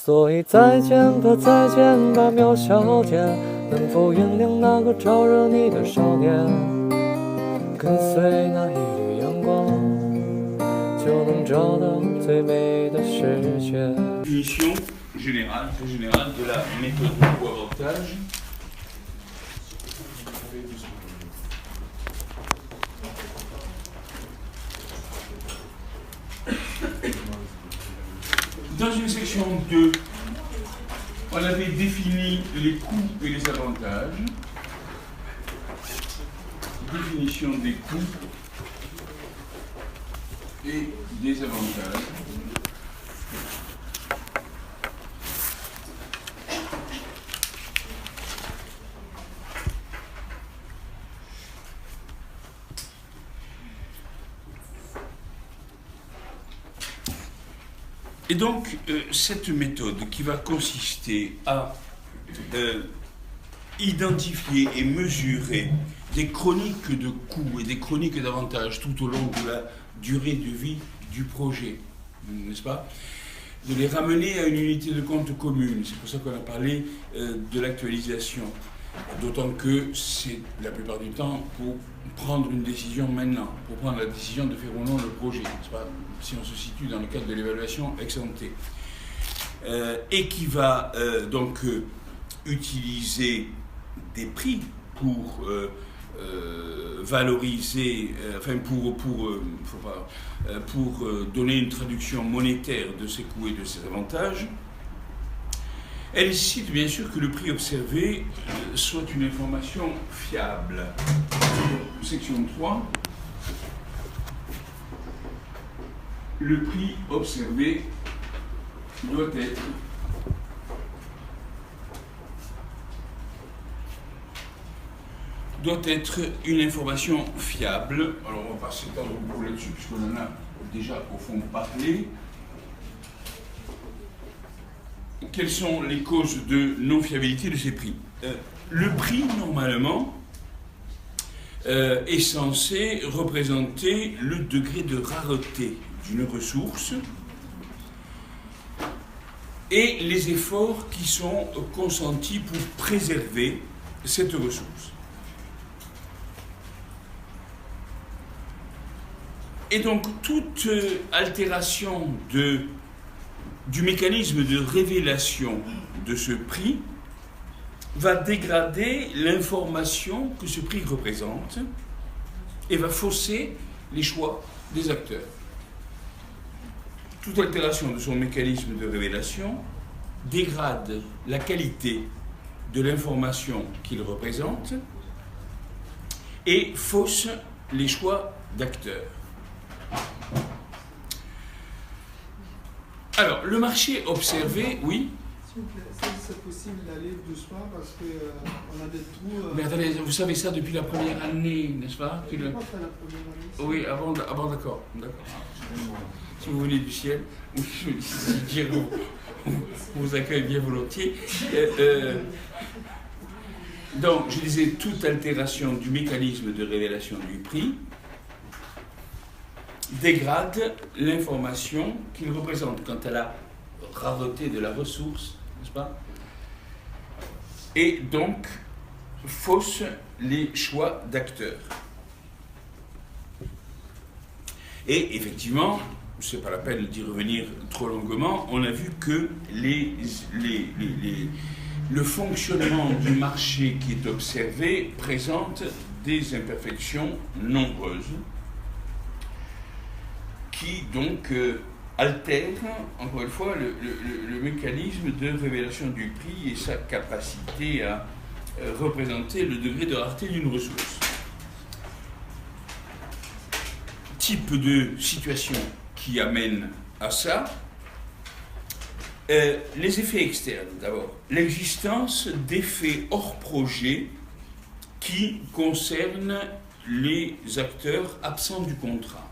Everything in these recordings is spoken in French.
所以再见吧，再见吧，苗小姐，能否原谅那个招惹你的少年？跟随那一缕阳光，就能找到最美的世界。Définition générale, très générale de la méthode de coavantage. Dans une section 2, on avait défini les coûts et les avantages. Définition des coûts et des avantages. Et donc, cette méthode qui va consister à identifier et mesurer des chroniques de coûts et des chroniques d'avantages tout au long de la durée de vie du projet, n'est-ce pas? De les ramener à une unité de compte commune. C'est pour ça qu'on a parlé de l'actualisation. D'autant que c'est la plupart du temps pour prendre une décision maintenant, pour prendre la décision de faire ou non le projet, n'est-ce pas? Si on se situe dans le cadre de l'évaluation ex-ante. Et qui va donc utiliser des prix pour valoriser, pour donner une traduction monétaire de ces coûts et de ces avantages. Elle nécessite bien sûr que le prix observé soit une information fiable. Section 3. Le prix observé doit être une information fiable. Alors on va pas s'étendre beaucoup là-dessus puisqu'on en a déjà au fond parlé. Quelles sont les causes de non-fiabilité de ces prix? Le prix, normalement, est censé représenter le degré de rareté d'une ressource et les efforts qui sont consentis pour préserver cette ressource. Et donc, toute altération du mécanisme de révélation de ce prix va dégrader l'information que ce prix représente et va fausser les choix des acteurs. Toute altération de son mécanisme de révélation dégrade la qualité de l'information qu'il représente et fausse les choix d'acteurs. Alors, le marché observé, oui. S'il vous plaît, c'est possible d'aller doucement parce qu'on a des trous. Mais attendez, vous savez ça depuis la première année, n'est-ce pas? Je pense que la première année. Oui, avant d'accord. Si vous venez du ciel, Dieu vous accueille bien volontiers. Donc, je disais, toute altération du mécanisme de révélation du prix dégrade l'information qu'il représente quant à la rareté de la ressource, n'est-ce pas? Et donc fausse les choix d'acteurs. Et effectivement, ce n'est pas la peine d'y revenir trop longuement, on a vu que le fonctionnement du marché qui est observé présente des imperfections nombreuses qui donc altère, encore une fois, le mécanisme de révélation du prix et sa capacité à représenter le degré de rareté d'une ressource. Type de situation qui amène à ça, les effets externes d'abord. L'existence d'effets hors projet qui concernent les acteurs absents du contrat.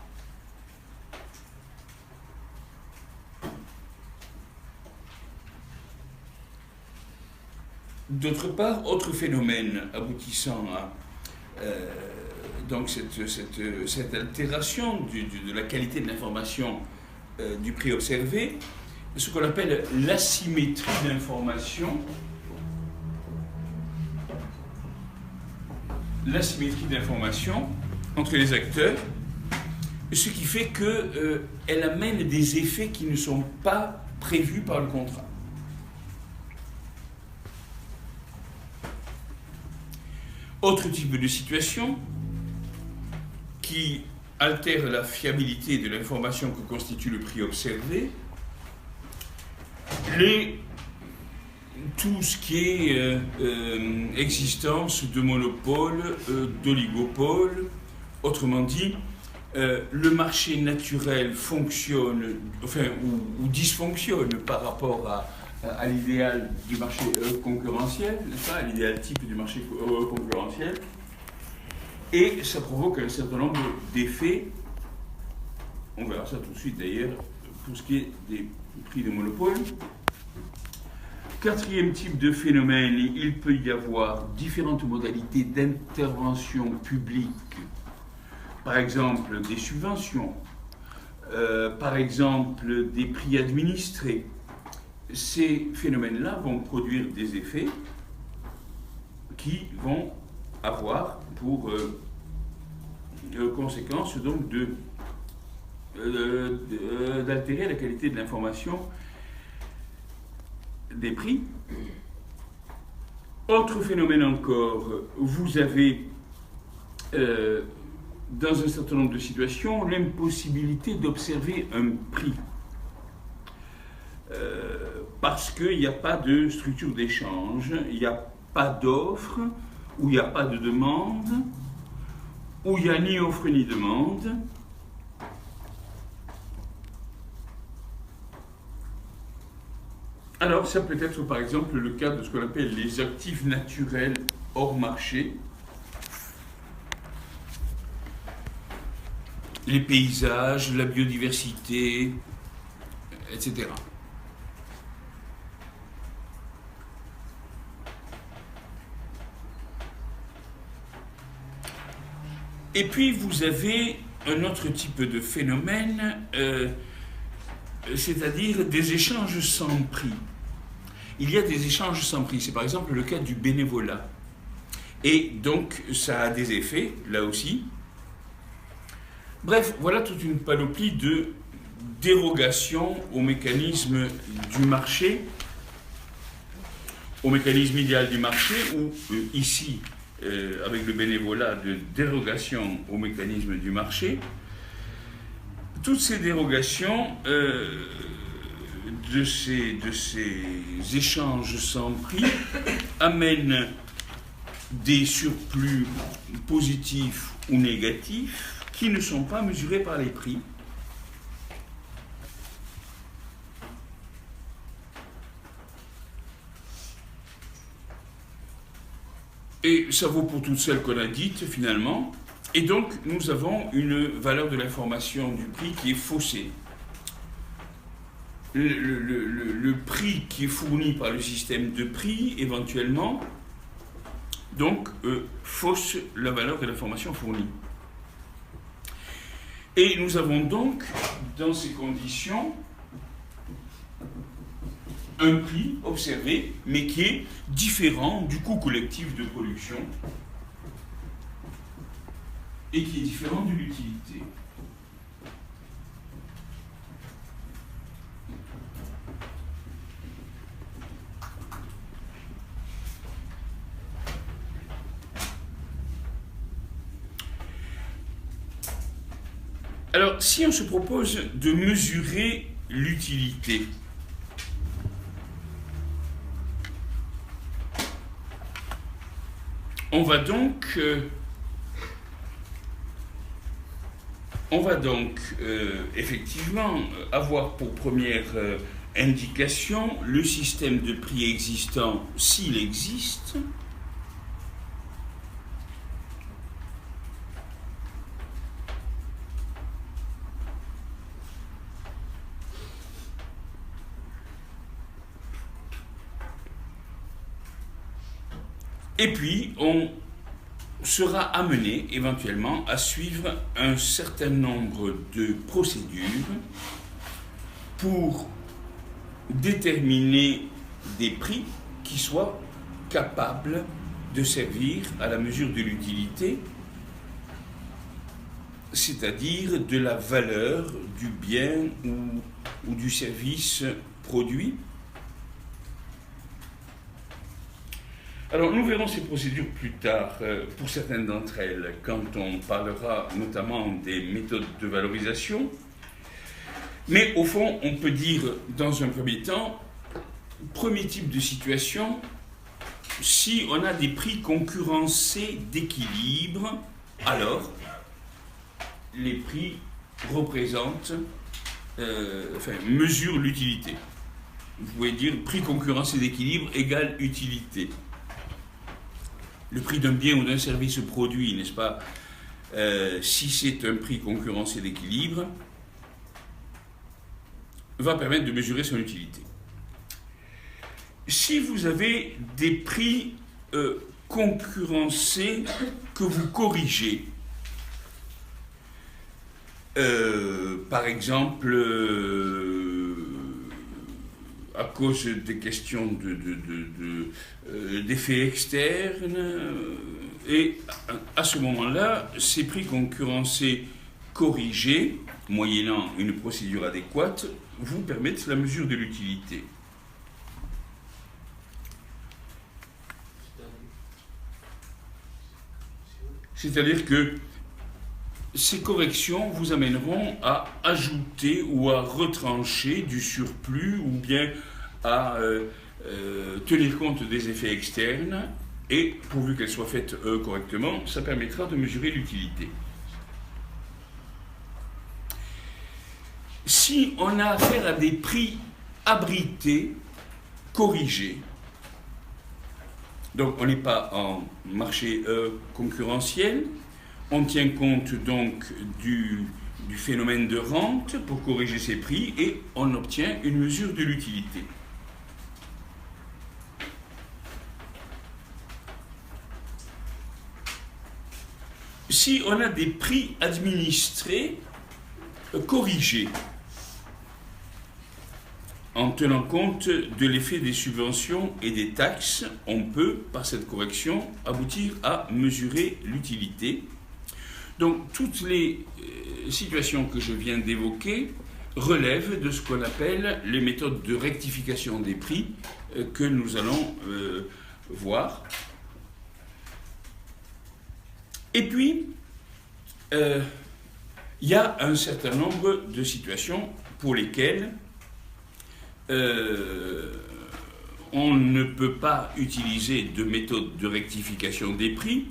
D'autre part, autre phénomène aboutissant à donc cette altération de la qualité de l'information du prix observé, ce qu'on appelle l'asymétrie d'information. L'asymétrie d'information entre les acteurs, ce qui fait qu'elle amène des effets qui ne sont pas prévus par le contrat. Autre type de situation qui altère la fiabilité de l'information que constitue le prix observé, tout ce qui est existence de monopole, d'oligopole, autrement dit, le marché naturel fonctionne, ou dysfonctionne par rapport à l'idéal du marché concurrentiel, n'est-ce pas, à l'idéal type du marché concurrentiel, et ça provoque un certain nombre d'effets. On verra ça tout de suite d'ailleurs, pour ce qui est des prix de monopole. Quatrième type de phénomène, il peut y avoir différentes modalités d'intervention publique, par exemple des subventions, par exemple des prix administrés. Ces phénomènes-là vont produire des effets qui vont avoir pour conséquence donc d'altérer la qualité de l'information des prix. Autre phénomène encore, vous avez dans un certain nombre de situations l'impossibilité d'observer un prix parce qu'il n'y a pas de structure d'échange, il n'y a pas d'offre, ou il n'y a pas de demande, ou il n'y a ni offre ni demande. Alors, ça peut être par exemple le cas de ce qu'on appelle les actifs naturels hors marché, les paysages, la biodiversité, etc. Et puis vous avez un autre type de phénomène, c'est-à-dire des échanges sans prix. Il y a des échanges sans prix, c'est par exemple le cas du bénévolat. Et donc ça a des effets, là aussi. Bref, voilà toute une panoplie de dérogations au mécanisme du marché, au mécanisme idéal du marché, ou ici, avec le bénévolat, de dérogation au mécanisme du marché. Toutes ces dérogations de ces échanges sans prix amènent des surplus positifs ou négatifs qui ne sont pas mesurés par les prix. Et ça vaut pour toutes celles qu'on a dites, finalement. Et donc, nous avons une valeur de l'information du prix qui est faussée. Le prix qui est fourni par le système de prix, éventuellement, donc, fausse la valeur de l'information fournie. Et nous avons donc, dans ces conditions, un prix observé, mais qui est différent du coût collectif de production et qui est différent de l'utilité. Alors, si on se propose de mesurer l'utilité, on va donc effectivement avoir pour première indication le système de prix existant, s'il existe, et puis on sera amené éventuellement à suivre un certain nombre de procédures pour déterminer des prix qui soient capables de servir à la mesure de l'utilité, c'est-à-dire de la valeur du bien ou du service produit. Alors nous verrons ces procédures plus tard pour certaines d'entre elles, quand on parlera notamment des méthodes de valorisation. Mais au fond, on peut dire dans un premier temps, premier type de situation, si on a des prix concurrencés d'équilibre, alors les prix représentent, mesurent l'utilité. Vous pouvez dire prix concurrencé d'équilibre égale utilité. Le prix d'un bien ou d'un service produit, n'est-ce pas, si c'est un prix concurrencé d'équilibre, va permettre de mesurer son utilité. Si vous avez des prix concurrencés que vous corrigez, par exemple, à cause des questions d'effets externes, et à ce moment-là, ces prix concurrencés corrigés, moyennant une procédure adéquate, vous permettent la mesure de l'utilité. C'est-à-dire que ces corrections vous amèneront à ajouter ou à retrancher du surplus ou bien à tenir compte des effets externes, et pourvu qu'elles soient faites correctement, ça permettra de mesurer l'utilité. Si on a affaire à des prix abrités, corrigés, donc on n'est pas en marché concurrentiel, on tient compte donc du phénomène de rente pour corriger ces prix et on obtient une mesure de l'utilité. Si on a des prix administrés corrigés, en tenant compte de l'effet des subventions et des taxes, on peut, par cette correction, aboutir à mesurer l'utilité. Donc, toutes les situations que je viens d'évoquer relèvent de ce qu'on appelle les méthodes de rectification des prix que nous allons voir. Et puis, il y a un certain nombre de situations pour lesquelles on ne peut pas utiliser de méthode de rectification des prix,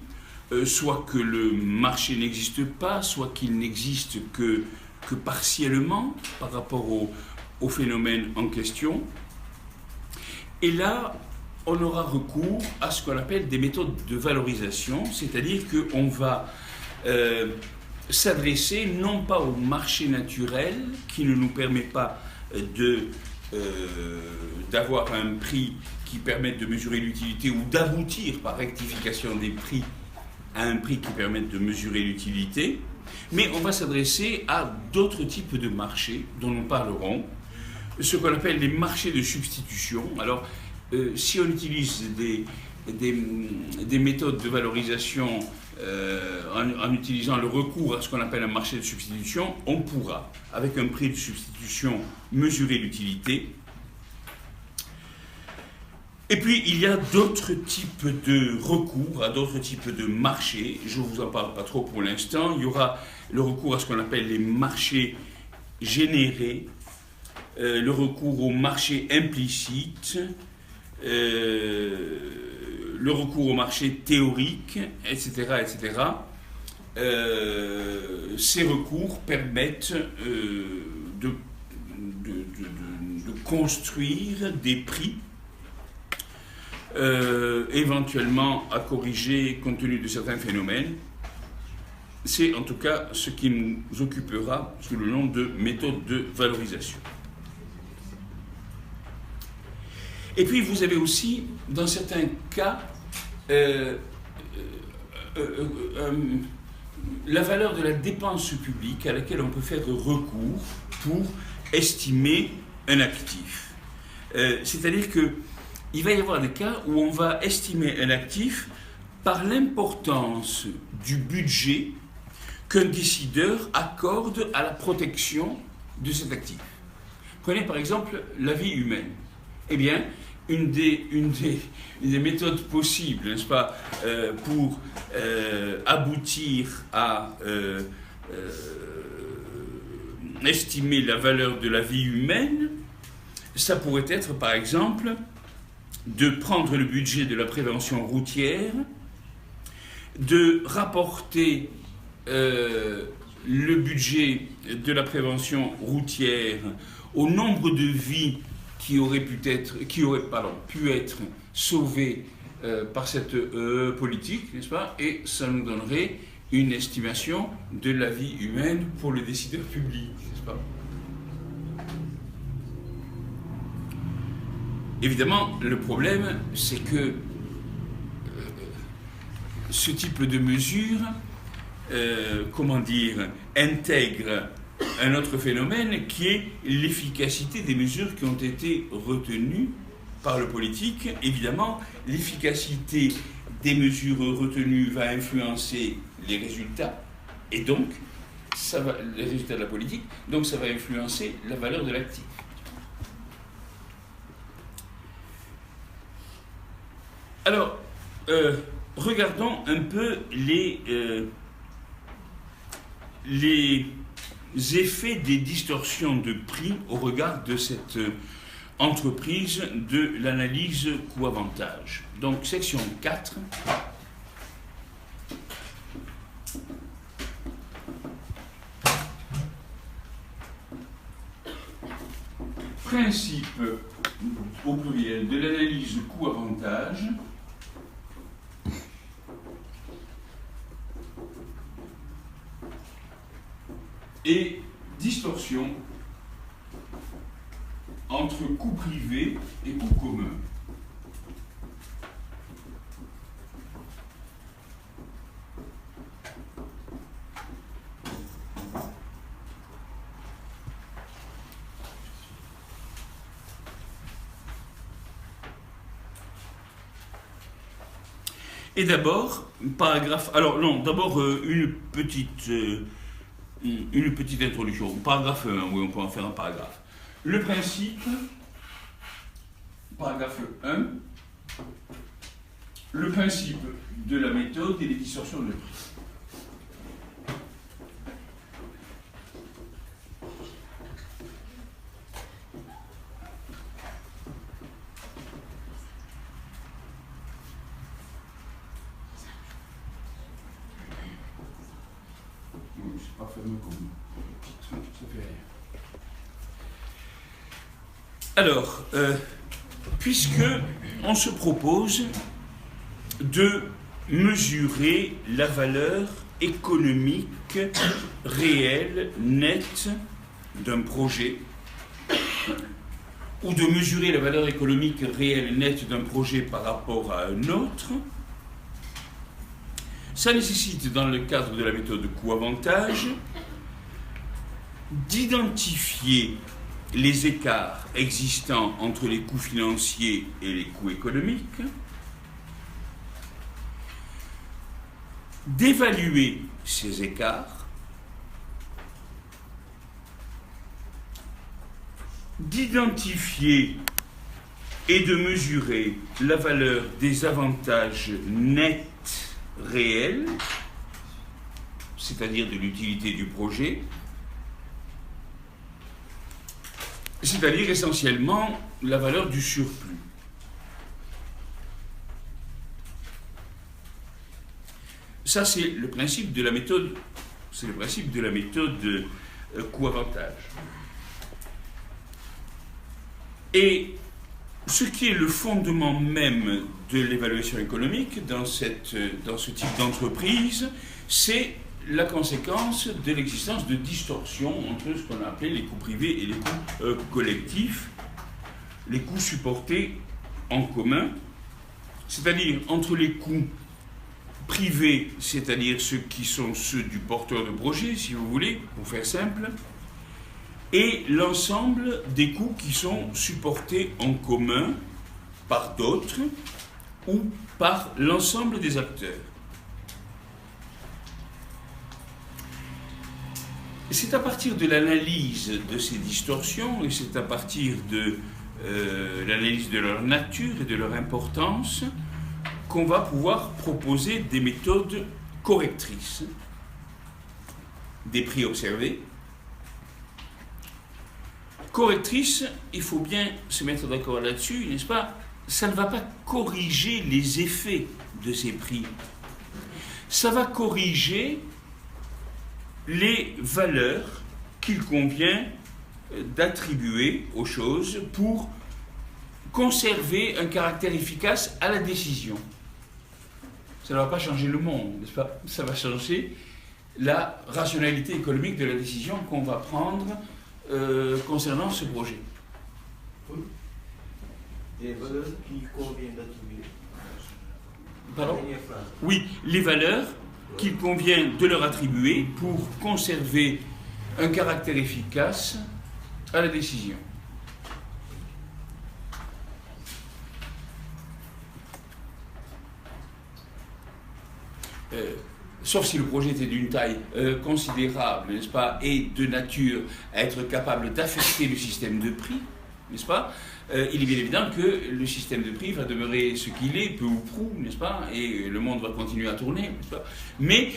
soit que le marché n'existe pas, soit qu'il n'existe que partiellement par rapport au phénomène en question. Et là, on aura recours à ce qu'on appelle des méthodes de valorisation, c'est-à-dire qu'on va s'adresser non pas au marché naturel qui ne nous permet pas d'avoir un prix qui permette de mesurer l'utilité ou d'aboutir par rectification des prix à un prix qui permette de mesurer l'utilité, mais on va s'adresser à d'autres types de marchés dont nous parlerons, ce qu'on appelle les marchés de substitution. Alors, si on utilise des méthodes de valorisation en utilisant le recours à ce qu'on appelle un marché de substitution, on pourra, avec un prix de substitution, mesurer l'utilité. Et puis, il y a d'autres types de recours à d'autres types de marchés. Je ne vous en parle pas trop pour l'instant. Il y aura le recours à ce qu'on appelle les marchés générés, le recours au marché implicite, le recours au marché théorique, etc., etc. Ces recours permettent de construire des prix éventuellement à corriger compte tenu de certains phénomènes. C'est en tout cas ce qui nous occupera sous le nom de méthode de valorisation. Et puis vous avez aussi, dans certains cas, la valeur de la dépense publique à laquelle on peut faire recours pour estimer un actif. C'est-à-dire qu'il va y avoir des cas où on va estimer un actif par l'importance du budget qu'un décideur accorde à la protection de cet actif. Prenez par exemple la vie humaine. Eh bien, une des méthodes possibles, n'est-ce pas, pour aboutir à estimer la valeur de la vie humaine, ça pourrait être par exemple de prendre le budget de la prévention routière, de rapporter le budget de la prévention routière au nombre de vies qui auraient pu être sauvées par cette politique, n'est-ce pas? Et ça nous donnerait une estimation de la vie humaine pour le décideur public, n'est-ce pas? Évidemment, le problème, c'est que ce type de mesure, intègre un autre phénomène qui est l'efficacité des mesures qui ont été retenues par le politique. Évidemment, l'efficacité des mesures retenues va influencer les résultats, et donc, les résultats de la politique, donc ça va influencer la valeur de l'actif. Alors, regardons un peu les effets des distorsions de prix au regard de cette entreprise de l'analyse coût-avantage. Donc, section 4. Principe au pluriel de l'analyse coût-avantage. Et distorsion entre coût privé et coût commun. Et d'abord, paragraphe. Alors non, d'abord une petite introduction. Paragraphe 1, oui, on peut en faire un paragraphe. Le principe, paragraphe 1, le principe de la méthode et les distorsions de prix. Alors, puisque on se propose de mesurer la valeur économique réelle, nette d'un projet, ou de mesurer la valeur économique réelle, nette d'un projet par rapport à un autre, ça nécessite, dans le cadre de la méthode coût-avantage, d'identifier les écarts existants entre les coûts financiers et les coûts économiques, d'évaluer ces écarts, d'identifier et de mesurer la valeur des avantages nets réels, c'est-à-dire de l'utilité du projet, c'est-à-dire essentiellement la valeur du surplus. Ça, c'est le principe de la méthode, coût-avantage. Et ce qui est le fondement même de l'évaluation économique dans ce type d'entreprise, c'est la conséquence de l'existence de distorsions entre ce qu'on a appelé les coûts privés et les coûts collectifs, les coûts supportés en commun, c'est-à-dire entre les coûts privés, c'est-à-dire ceux qui sont ceux du porteur de projet, si vous voulez, pour faire simple, et l'ensemble des coûts qui sont supportés en commun par d'autres ou par l'ensemble des acteurs. C'est à partir de l'analyse de ces distorsions et c'est à partir de l'analyse de leur nature et de leur importance qu'on va pouvoir proposer des méthodes correctrices des prix observés. Correctrices, il faut bien se mettre d'accord là-dessus, n'est-ce pas? Ça ne va pas corriger les effets de ces prix. Ça va corriger les valeurs qu'il convient d'attribuer aux choses pour conserver un caractère efficace à la décision. Ça ne va pas changer le monde, n'est-ce pas? Ça va changer la rationalité économique de la décision qu'on va prendre concernant ce projet. Les valeurs qu'il convient d'attribuer. Pardon? Oui, les valeurs qu'il convient de leur attribuer pour conserver un caractère efficace à la décision. Sauf si le projet était d'une taille considérable, n'est-ce pas, et de nature à être capable d'affecter le système de prix, n'est-ce pas, il est bien évident que le système de prix va demeurer ce qu'il est, peu ou prou, n'est-ce pas, et le monde va continuer à tourner, n'est-ce pas. Mais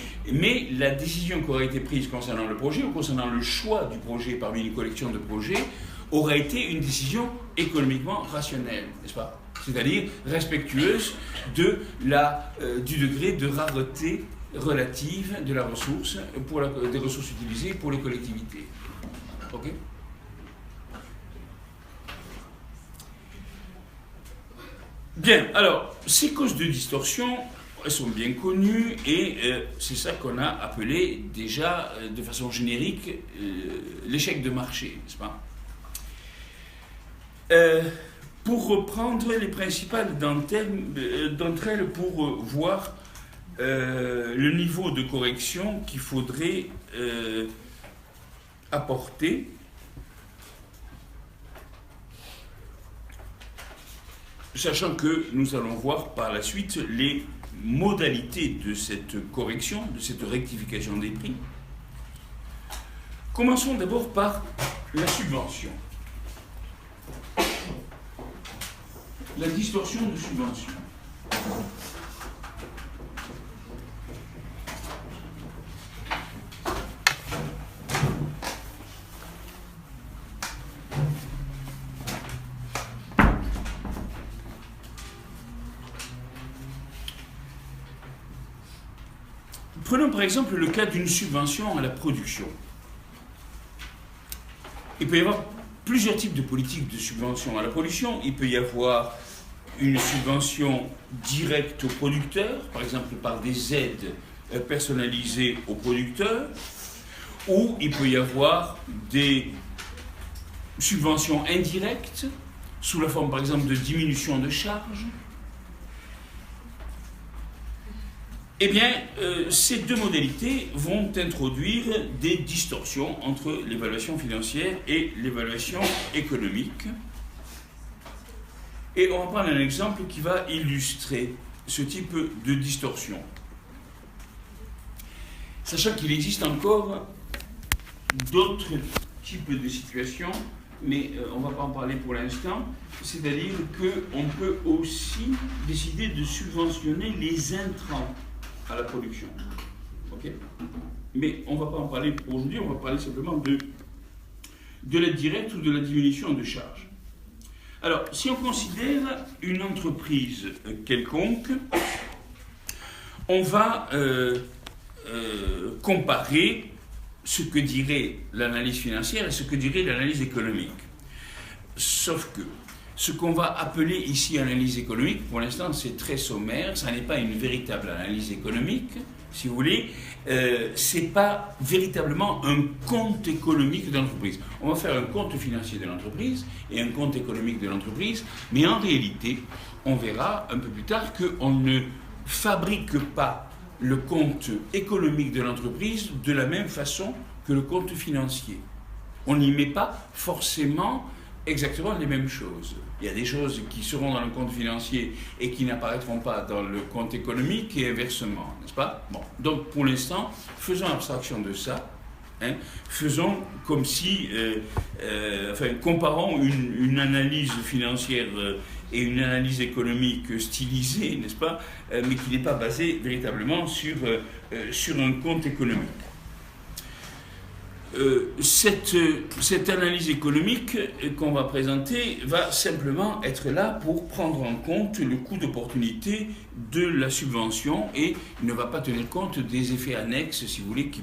la décision qui aurait été prise concernant le projet ou concernant le choix du projet parmi une collection de projets aurait été une décision économiquement rationnelle, n'est-ce pas, c'est-à-dire respectueuse du degré de rareté relative de la ressource, des ressources utilisées pour les collectivités. Ok ? Bien, alors, ces causes de distorsion, elles sont bien connues et c'est ça qu'on a appelé déjà de façon générique l'échec de marché, n'est-ce pas ? Pour reprendre les principales d'entre elles pour voir le niveau de correction qu'il faudrait apporter, sachant que nous allons voir par la suite les modalités de cette correction, de cette rectification des prix. Commençons d'abord par la subvention. La distorsion de subvention. Prenons par exemple le cas d'une subvention à la production. Il peut y avoir plusieurs types de politiques de subvention à la production. Il peut y avoir une subvention directe aux producteurs, par exemple par des aides personnalisées aux producteurs, ou il peut y avoir des subventions indirectes, sous la forme par exemple de diminution de charges. Eh bien, ces deux modalités vont introduire des distorsions entre l'évaluation financière et l'évaluation économique. Et on va prendre un exemple qui va illustrer ce type de distorsion. Sachant qu'il existe encore d'autres types de situations, mais on ne va pas en parler pour l'instant, c'est-à-dire qu'on peut aussi décider de subventionner les intrants à la production. Okay. Mais on ne va pas en parler aujourd'hui, on va parler simplement de l'aide directe ou de la diminution de charges. Alors, si on considère une entreprise quelconque, on va comparer ce que dirait l'analyse financière et ce que dirait l'analyse économique. Sauf que ce qu'on va appeler ici analyse économique, pour l'instant c'est très sommaire, ça n'est pas une véritable analyse économique, si vous voulez, c'est pas véritablement un compte économique de l'entreprise. On va faire un compte financier de l'entreprise et un compte économique de l'entreprise, mais en réalité, on verra un peu plus tard qu'on ne fabrique pas le compte économique de l'entreprise de la même façon que le compte financier. On n'y met pas forcément exactement les mêmes choses. Il y a des choses qui seront dans le compte financier et qui n'apparaîtront pas dans le compte économique et inversement, n'est-ce pas? Bon, donc pour l'instant, faisons abstraction de ça. Hein, faisons comme si, comparons une analyse financière et une analyse économique stylisée, n'est-ce pas, mais qui n'est pas basée véritablement sur un compte économique. Cette analyse économique qu'on va présenter va simplement être là pour prendre en compte le coût d'opportunité de la subvention et ne va pas tenir compte des effets annexes, si vous voulez, qui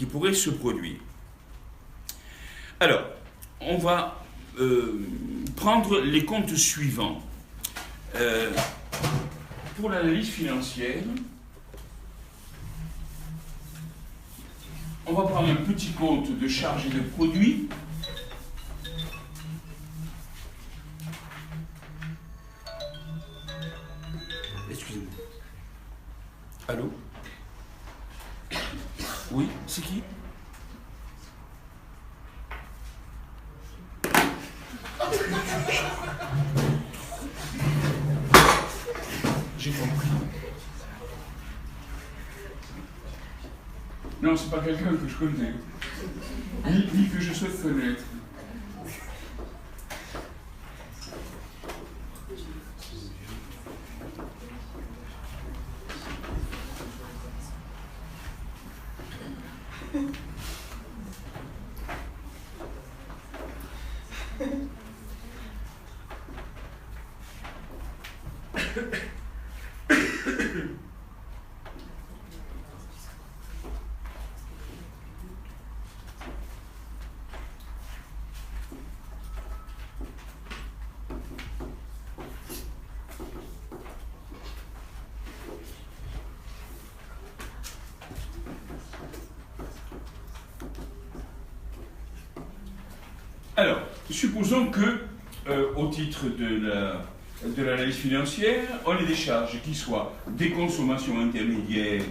pourraient se produire. Alors, on va prendre les comptes suivants. Pour l'analyse financière, on va prendre un petit compte de charges et de produits. Excusez-moi. Allô? Oui, c'est qui? J'ai compris. Non, c'est pas quelqu'un que je connais, ni que je souhaite connaître. Alors, supposons que, au titre de l'analyse financière, on ait des charges qui soient des consommations intermédiaires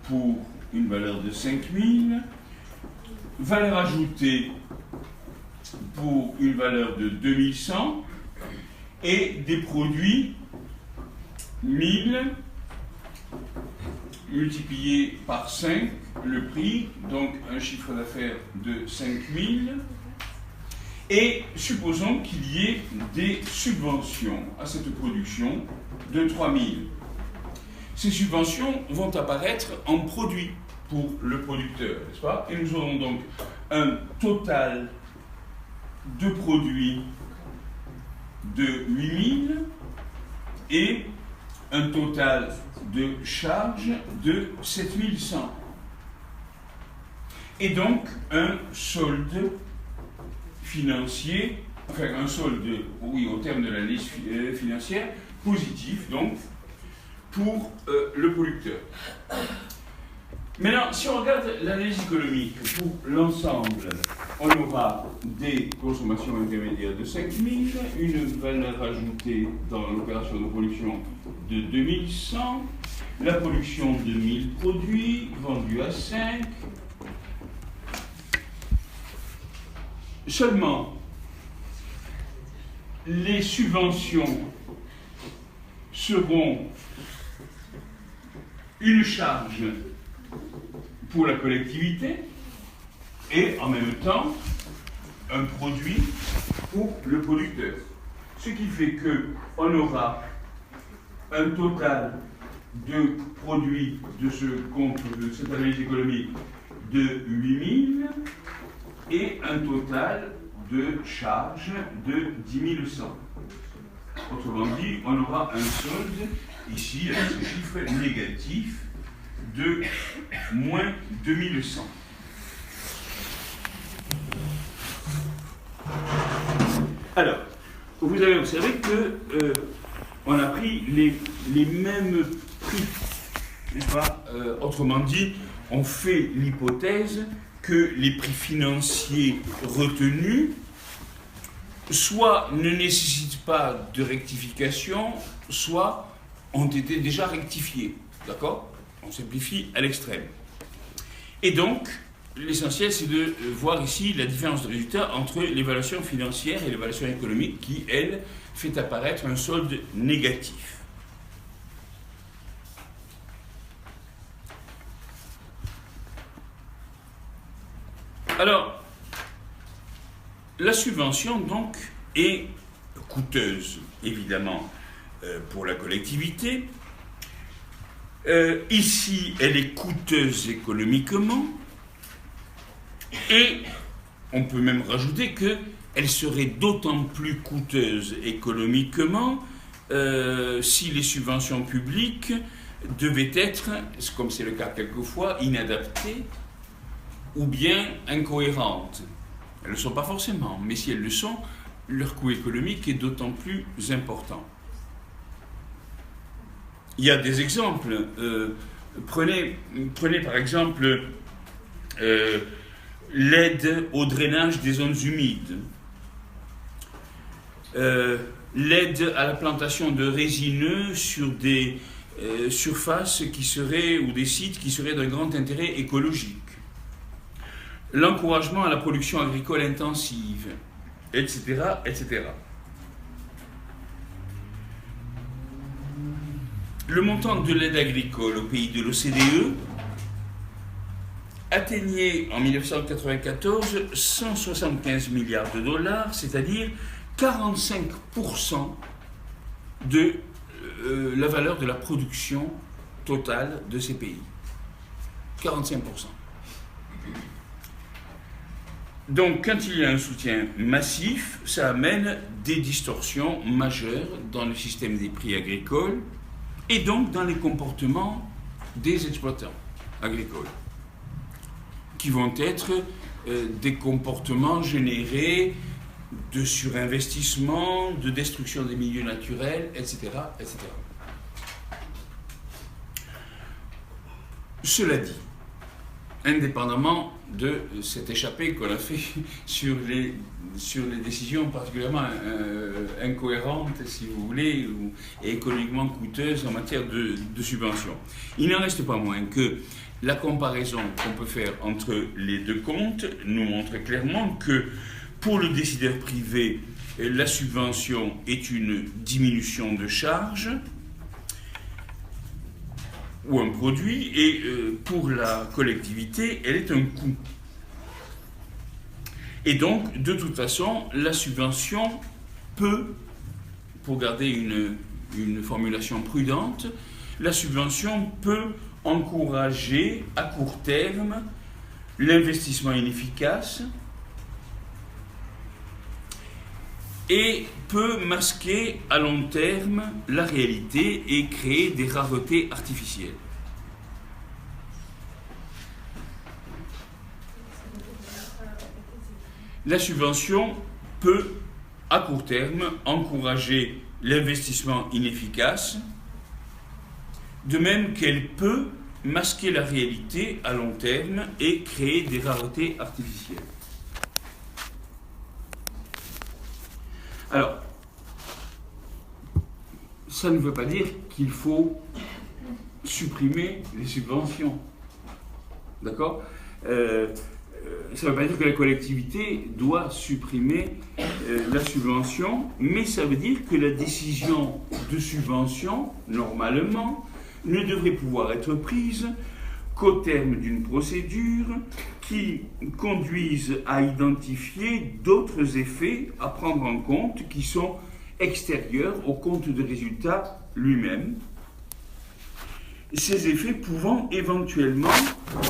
pour une valeur de 5 000, valeur ajoutée pour une valeur de 2100 et des produits 1000 multiplié par 5 le prix, donc un chiffre d'affaires de 5 000. Et supposons qu'il y ait des subventions à cette production de 3 000. Ces subventions vont apparaître en produits pour le producteur, n'est-ce pas? Et nous aurons donc un total de produits de 8 000 et un total de charges de 7 100. Et donc un solde financier, enfin un solde, oui, au terme de l'analyse financière, positif, donc, pour le producteur. Maintenant, si on regarde l'analyse économique pour l'ensemble, on aura des consommations intermédiaires de 5 000, une valeur ajoutée dans l'opération de production de 2100, la production de 1000 produits vendus à 5. Seulement, les subventions seront une charge pour la collectivité et en même temps un produit pour le producteur. Ce qui fait qu'on aura un total de produits de ce compte, de cette analyse économique de 8 000 et un total de charges de 10 100. Autrement dit, on aura un solde ici avec ce chiffre négatif de moins 2100. Alors, vous avez observé que on a pris les mêmes prix, n'est-ce pas? Autrement dit, on fait l'hypothèse que les prix financiers retenus soit ne nécessitent pas de rectification, soit ont été déjà rectifiés. D'accord? On simplifie à l'extrême. Et donc, l'essentiel, c'est de voir ici la différence de résultat entre l'évaluation financière et l'évaluation économique qui, elle, fait apparaître un solde négatif. Alors, la subvention, donc, est coûteuse, évidemment, pour la collectivité. Ici, elle est coûteuse économiquement, et on peut même rajouter qu'elle serait d'autant plus coûteuse économiquement si les subventions publiques devaient être, comme c'est le cas quelquefois, inadaptées ou bien incohérentes. Elles ne le sont pas forcément, mais si elles le sont, leur coût économique est d'autant plus important. Il y a des exemples. Prenez par exemple l'aide au drainage des zones humides, l'aide à la plantation de résineux sur des surfaces qui seraient, ou des sites qui seraient d'un grand intérêt écologique, l'encouragement à la production agricole intensive, etc., etc. Le montant de l'aide agricole au pays de l'OCDE atteignait en 1994 175 milliards de dollars, c'est-à-dire 45% de la valeur de la production totale de ces pays. 45%. Donc, quand il y a un soutien massif, ça amène des distorsions majeures dans le système des prix agricoles et donc dans les comportements des exploitants agricoles, qui vont être des comportements générés de surinvestissement, de destruction des milieux naturels, etc., etc. Cela dit, indépendamment de cette échappée qu'on a fait sur les décisions particulièrement incohérentes, si vous voulez, et économiquement coûteuses en matière de subventions. Il n'en reste pas moins que la comparaison qu'on peut faire entre les deux comptes nous montre clairement que pour le décideur privé, la subvention est une diminution de charge ou un produit, et pour la collectivité, elle est un coût. Et donc, de toute façon, la subvention peut, pour garder une formulation prudente, la subvention peut encourager à court terme l'investissement inefficace et peut masquer à long terme la réalité et créer des raretés artificielles. La subvention peut, à court terme, encourager l'investissement inefficace, de même qu'elle peut masquer la réalité à long terme et créer des raretés artificielles. Alors, ça ne veut pas dire qu'il faut supprimer les subventions. D'accord ? Ça ne veut pas dire que la collectivité doit supprimer la subvention, mais ça veut dire que la décision de subvention, normalement, ne devrait pouvoir être prise qu'au terme d'une procédure qui conduise à identifier d'autres effets à prendre en compte qui sont extérieurs au compte de résultat lui-même, ces effets pouvant éventuellement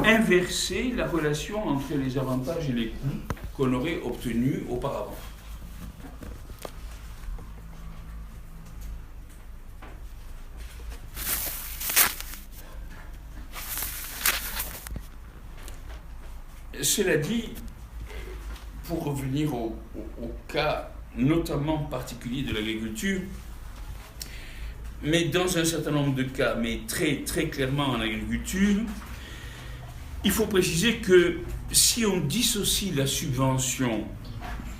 inverser la relation entre les avantages et les coûts qu'on aurait obtenus auparavant. Cela dit, pour revenir au cas notamment particulier de l'agriculture, mais dans un certain nombre de cas, mais très, très clairement en agriculture, il faut préciser que si on dissocie la subvention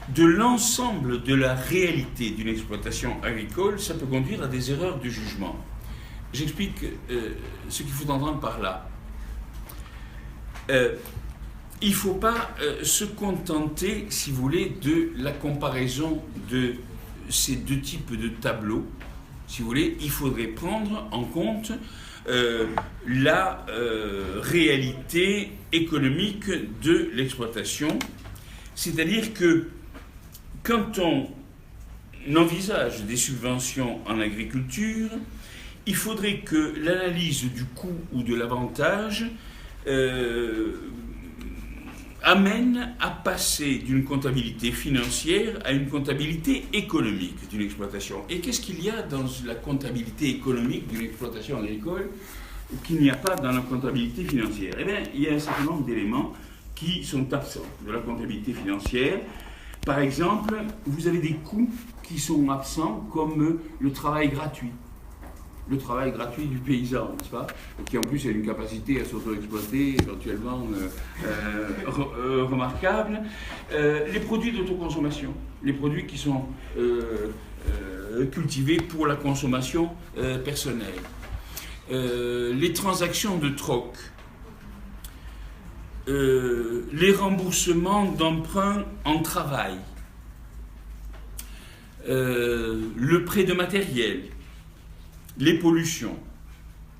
de l'ensemble de la réalité d'une exploitation agricole, ça peut conduire à des erreurs de jugement. J'explique ce qu'il faut entendre par là. il ne faut pas se contenter, si vous voulez, de la comparaison de ces deux types de tableaux. Si vous voulez, il faudrait prendre en compte la réalité économique de l'exploitation. C'est-à-dire que quand on envisage des subventions en agriculture, il faudrait que l'analyse du coût ou de l'avantage amène à passer d'une comptabilité financière à une comptabilité économique d'une exploitation. Et qu'est-ce qu'il y a dans la comptabilité économique d'une exploitation agricole qu'il n'y a pas dans la comptabilité financière? Eh bien, il y a un certain nombre d'éléments qui sont absents de la comptabilité financière. Par exemple, vous avez des coûts qui sont absents, comme le travail gratuit. Le travail gratuit du paysan, n'est-ce pas? Qui en plus a une capacité à s'auto-exploiter éventuellement remarquable. Les produits d'autoconsommation, les produits qui sont cultivés pour la consommation personnelle. Les transactions de troc. Les remboursements d'emprunts en travail. Le prêt de matériel. Les pollutions.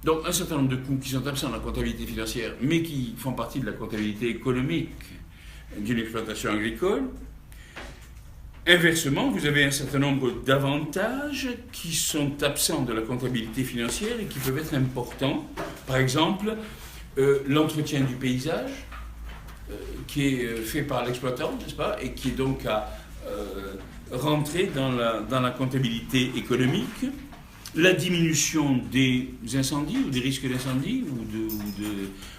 Donc un certain nombre de coûts qui sont absents de la comptabilité financière, mais qui font partie de la comptabilité économique d'une exploitation agricole. Inversement, vous avez un certain nombre d'avantages qui sont absents de la comptabilité financière et qui peuvent être importants. Par exemple, l'entretien du paysage, qui est fait par l'exploitant, n'est-ce pas, et qui est donc à rentrer dans la comptabilité économique. La diminution des incendies ou des risques d'incendie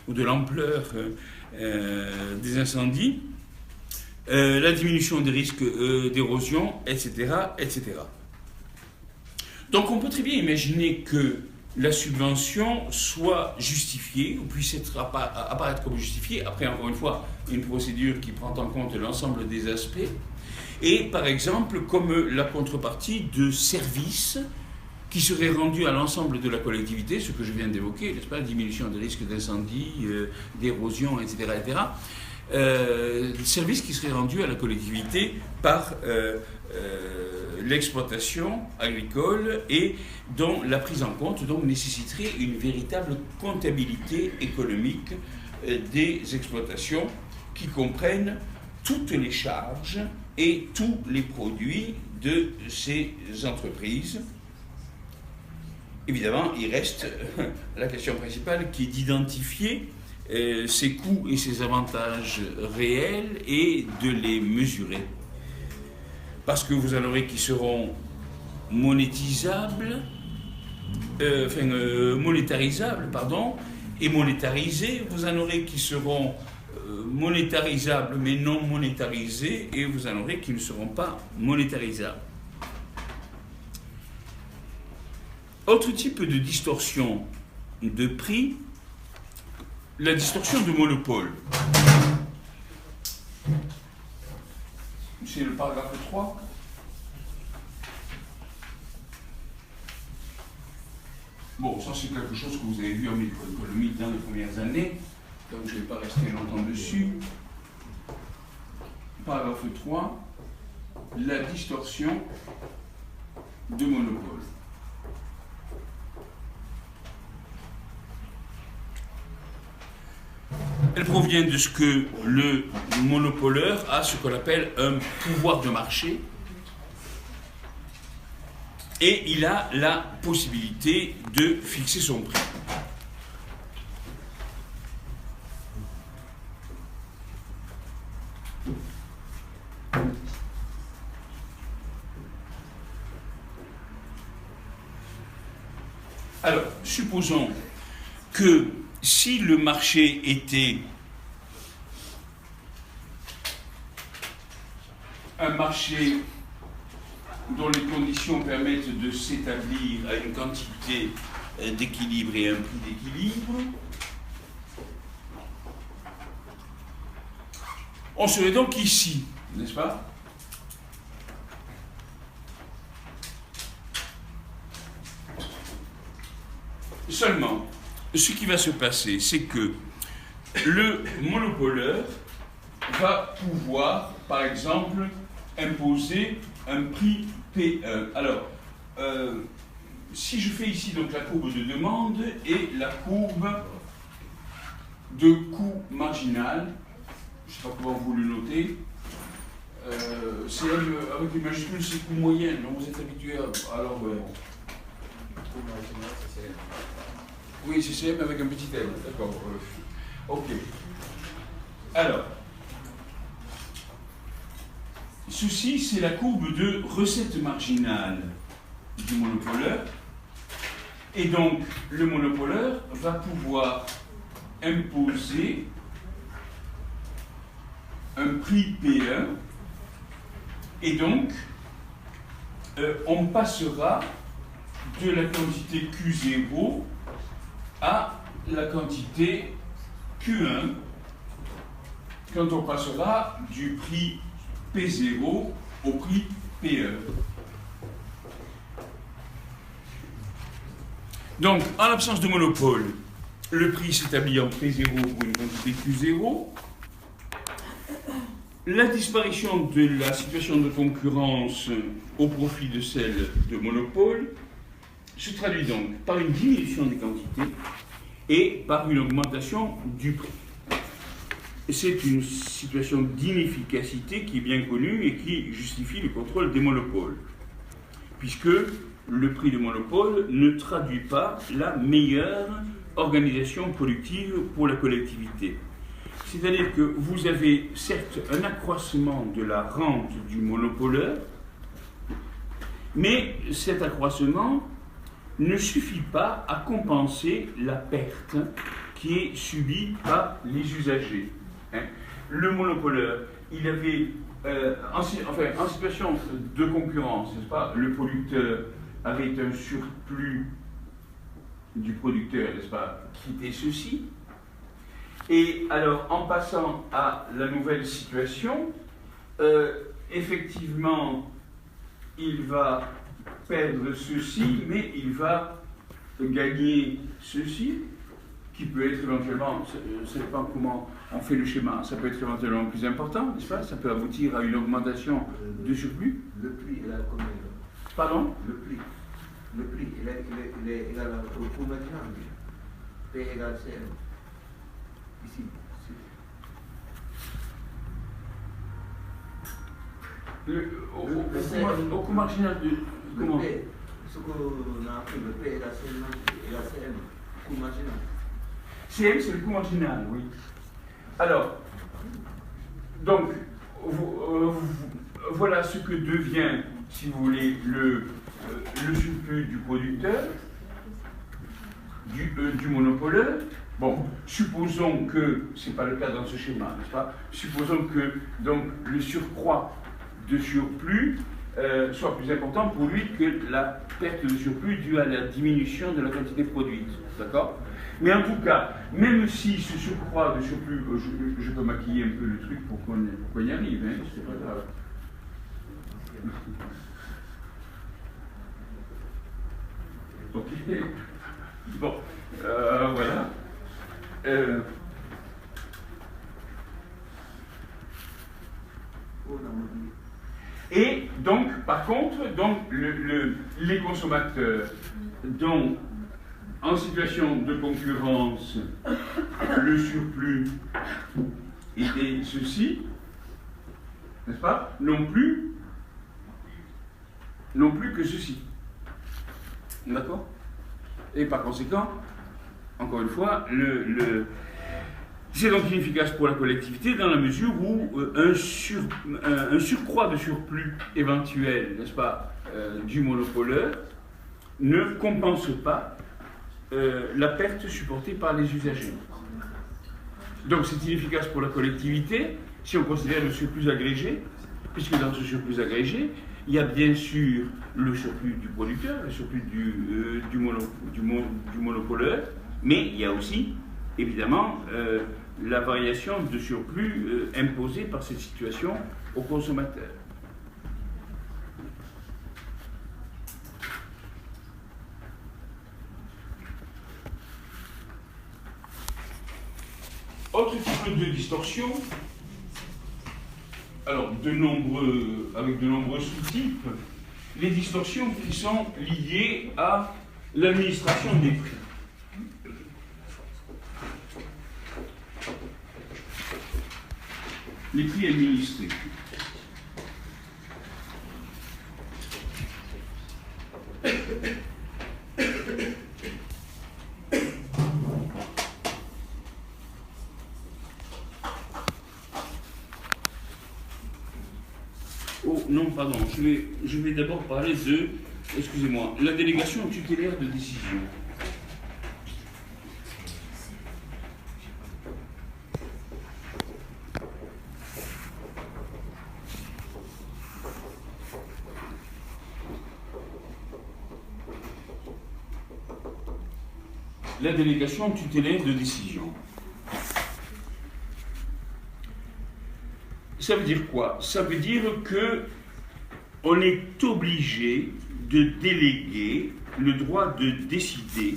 ou de l'ampleur des incendies, la diminution des risques d'érosion, etc., etc. Donc on peut très bien imaginer que la subvention soit justifiée ou puisse apparaître comme justifiée, après encore une fois une procédure qui prend en compte l'ensemble des aspects, et par exemple comme la contrepartie de services qui serait rendu à l'ensemble de la collectivité, ce que je viens d'évoquer, n'est-ce pas, diminution des risques d'incendie, d'érosion, etc., etc., services qui seraient rendus à la collectivité par l'exploitation agricole et dont la prise en compte donc nécessiterait une véritable comptabilité économique des exploitations qui comprennent toutes les charges et tous les produits de ces entreprises. Évidemment, il reste la question principale qui est d'identifier ces coûts et ces avantages réels et de les mesurer. Parce que vous en aurez qui seront monétarisables, et monétarisés. Vous en aurez qui seront monétarisables mais non monétarisés, et vous en aurez qui ne seront pas monétarisables. Autre type de distorsion de prix, la distorsion de monopole. C'est le paragraphe 3. Bon, ça c'est quelque chose que vous avez vu en microéconomie dans les premières années, donc je ne vais pas rester longtemps dessus. Paragraphe 3, la distorsion de monopole. Elle provient de ce que le monopoleur a, ce qu'on appelle un pouvoir de marché, et il a la possibilité de fixer son prix. Alors, supposons que si le marché était un marché dont les conditions permettent de s'établir à une quantité d'équilibre et un prix d'équilibre, on serait donc ici, n'est-ce pas? Seulement, ce qui va se passer, c'est que le monopoleur va pouvoir, par exemple, imposer un prix P1. Alors, si je fais ici donc la courbe de demande et la courbe de coût marginal, je ne sais pas comment vous le notez, CM avec les majuscules c'est coût moyen, donc vous êtes habitué à alors ouais. Oui, c'est CM avec un petit L, d'accord. Ok. Alors, ceci c'est la courbe de recette marginale du monopoleur. Et donc, le monopoleur va pouvoir imposer un prix P1 et donc on passera de la quantité Q0 à la quantité Q1 quand on passera du prix P0 au prix P1. Donc, en l'absence de monopole, le prix s'établit en P0 pour une quantité Q0. La disparition de la situation de concurrence au profit de celle de monopole se traduit donc par une diminution des quantités et par une augmentation du prix. C'est une situation d'inefficacité qui est bien connue et qui justifie le contrôle des monopoles, puisque le prix de monopole ne traduit pas la meilleure organisation productive pour la collectivité. C'est-à-dire que vous avez certes un accroissement de la rente du monopoleur, mais cet accroissement ne suffit pas à compenser la perte qui est subie par les usagers. Le monopoleur, il avait, en situation de concurrence, n'est-ce pas, le producteur avait un surplus du producteur, n'est-ce pas, qui était ceci. Et alors, en passant à la nouvelle situation, effectivement, il va perdre ceci, mais il va gagner ceci, qui peut être éventuellement, ça dépend comment on fait le schéma, ça peut être éventuellement plus important, n'est-ce pas? Ça peut aboutir à une augmentation de surplus. Le prix, il a combien? Pardon? Le prix, il est égal au coût marginal. P égale CM. Ici. Au coût marginal de... Comment? Le P, ce qu'on a appris, le P égale CM, coût marginal. CM, c'est le coût marginal, oui. Alors, donc, voilà ce que devient, si vous voulez, le surplus du producteur, du monopoleur. Bon, supposons que, ce n'est pas le cas dans ce schéma, n'est-ce pas? Supposons que donc, le surcroît de surplus soit plus important pour lui que la perte de surplus due à la diminution de la quantité produite. D'accord? Mais en tout cas, même si ce surcroît de surplus, je peux maquiller un peu le truc pour qu'on y arrive, hein, c'est pas grave. Ok. Bon, voilà. Et donc, par contre, donc, les consommateurs dont en situation de concurrence, le surplus était ceci, n'est-ce pas? Non plus que ceci. D'accord? Et par conséquent, encore une fois, c'est donc inefficace pour la collectivité dans la mesure où un surcroît de surplus éventuel, n'est-ce pas, du monopoleur ne compense pas la perte supportée par les usagers. Donc c'est inefficace pour la collectivité si on considère le surplus agrégé, puisque dans ce surplus agrégé, il y a bien sûr le surplus du producteur, le surplus du monopoleur, mais il y a aussi, évidemment, la variation de surplus imposée par cette situation aux consommateurs. Autre type de distorsion, alors, avec de nombreux sous-types, les distorsions qui sont liées à l'administration des prix. Les prix administrés. Oh non, pardon, je vais d'abord parler de, excusez-moi, la délégation tutélaire de décision. La délégation tutélaire de décision. Ça veut dire quoi? Ça veut dire que on est obligé de déléguer le droit de décider.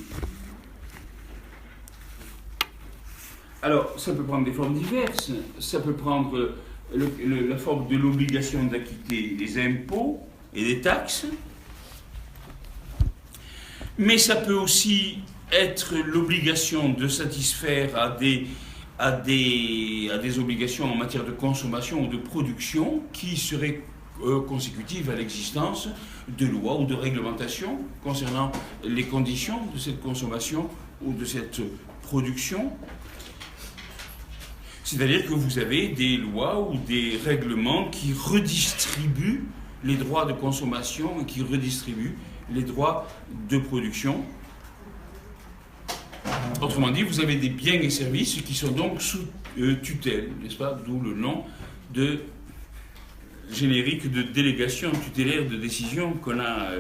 Alors, ça peut prendre des formes diverses. Ça peut prendre la forme de l'obligation d'acquitter des impôts et des taxes. Mais ça peut aussi être l'obligation de satisfaire à des obligations en matière de consommation ou de production qui seraient consécutives à l'existence de lois ou de réglementations concernant les conditions de cette consommation ou de cette production. C'est-à-dire que vous avez des lois ou des règlements qui redistribuent les droits de consommation et qui redistribuent les droits de production. Autrement dit, vous avez des biens et services qui sont donc sous tutelle, n'est-ce pas? D'où le nom de générique de délégation tutélaire de décision qu'on a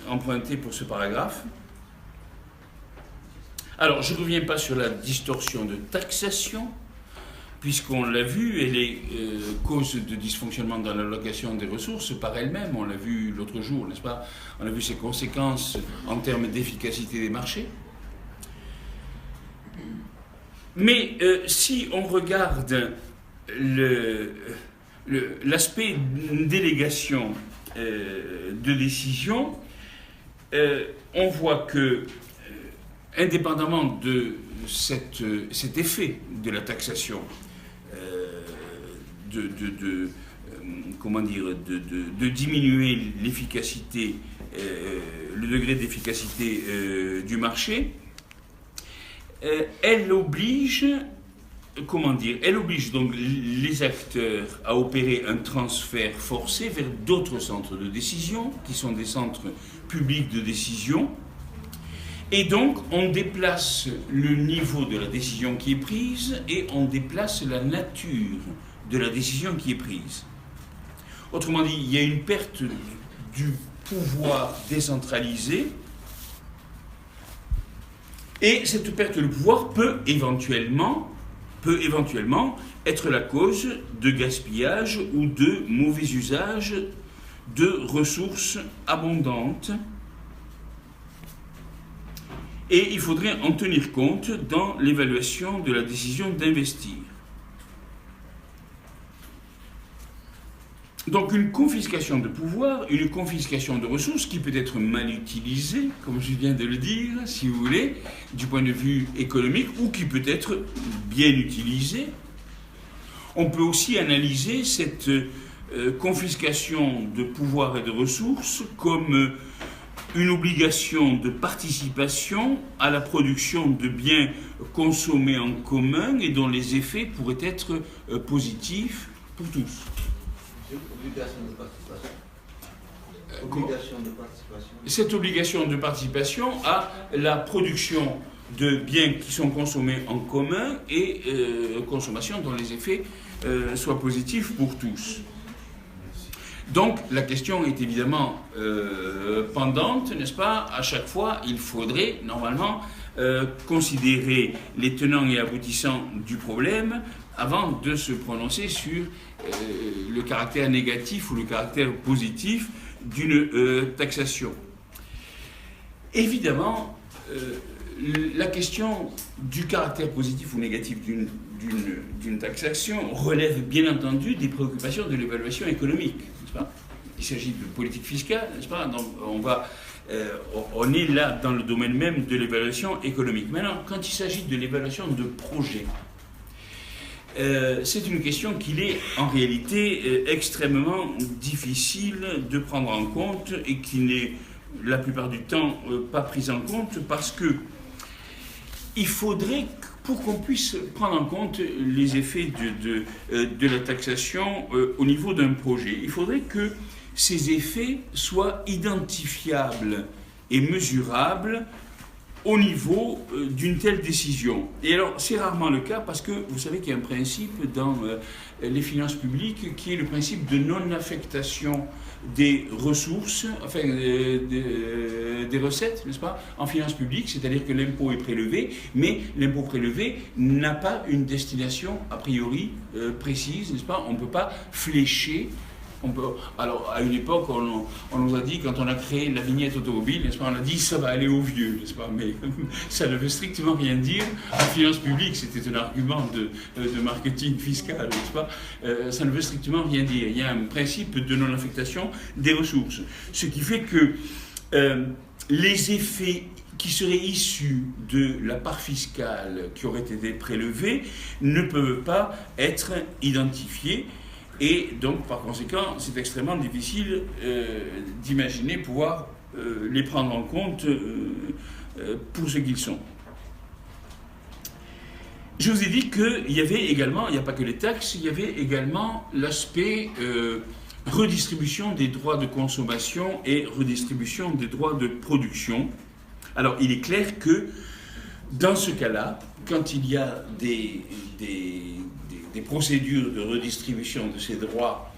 emprunté pour ce paragraphe. Alors, je ne reviens pas sur la distorsion de taxation, puisqu'on l'a vu, elle est cause de dysfonctionnement dans l'allocation des ressources par elle-même. On l'a vu l'autre jour, n'est-ce pas? On a vu ses conséquences en termes d'efficacité des marchés. Mais si on regarde l'aspect délégation de décision, on voit que, indépendamment de cet effet de la taxation, de diminuer l'efficacité, le degré d'efficacité du marché, elle oblige donc les acteurs à opérer un transfert forcé vers d'autres centres de décision, qui sont des centres publics de décision. Et donc, on déplace le niveau de la décision qui est prise et on déplace la nature de la décision qui est prise. Autrement dit, il y a une perte du pouvoir décentralisé et cette perte de pouvoir peut éventuellement être la cause de gaspillage ou de mauvais usage de ressources abondantes. Et il faudrait en tenir compte dans l'évaluation de la décision d'investir. Donc une confiscation de pouvoir, une confiscation de ressources qui peut être mal utilisée, comme je viens de le dire, si vous voulez, du point de vue économique, ou qui peut être bien utilisée. On peut aussi analyser cette confiscation de pouvoir et de ressources comme une obligation de participation à la production de biens consommés en commun et dont les effets pourraient être positifs pour tous. Obligation de participation. Obligation de participation. Cette obligation de participation à la production de biens qui sont consommés en commun et consommation dont les effets soient positifs pour tous. Donc la question est évidemment pendante, n'est-ce pas? À chaque fois, il faudrait normalement considérer les tenants et aboutissants du problème avant de se prononcer sur le caractère négatif ou le caractère positif d'une taxation. Évidemment, la question du caractère positif ou négatif d'une taxation relève bien entendu des préoccupations de l'évaluation économique, n'est-ce pas? Il s'agit de politique fiscale, n'est-ce pas? Donc on est là dans le domaine même de l'évaluation économique. Maintenant, quand il s'agit de l'évaluation de projet, c'est une question qu'il est en réalité extrêmement difficile de prendre en compte et qui n'est la plupart du temps pas prise en compte parce que il faudrait, pour qu'on puisse prendre en compte les effets de la taxation au niveau d'un projet, il faudrait que ces effets soient identifiables et mesurables au niveau d'une telle décision. Et alors, c'est rarement le cas parce que vous savez qu'il y a un principe dans les finances publiques qui est le principe de non-affectation des ressources, enfin des recettes, n'est-ce pas, en finances publiques, c'est-à-dire que l'impôt est prélevé, mais l'impôt prélevé n'a pas une destination a priori précise, n'est-ce pas, on ne peut pas flécher. Alors, à une époque, on nous a dit, quand on a créé la vignette automobile, n'est-ce pas, on a dit ça va aller aux vieux, n'est-ce pas, mais ça ne veut strictement rien dire. En finances publiques, c'était un argument de marketing fiscal, n'est-ce pas, ça ne veut strictement rien dire. Il y a un principe de non-affectation des ressources. Ce qui fait que les effets qui seraient issus de la part fiscale qui aurait été prélevée ne peuvent pas être identifiés. Et donc, par conséquent, c'est extrêmement difficile d'imaginer pouvoir les prendre en compte pour ce qu'ils sont. Je vous ai dit qu'il y avait également, il n'y a pas que les taxes, il y avait également l'aspect redistribution des droits de consommation et redistribution des droits de production. Alors, il est clair que dans ce cas-là, quand il y a des procédures de redistribution de ces droits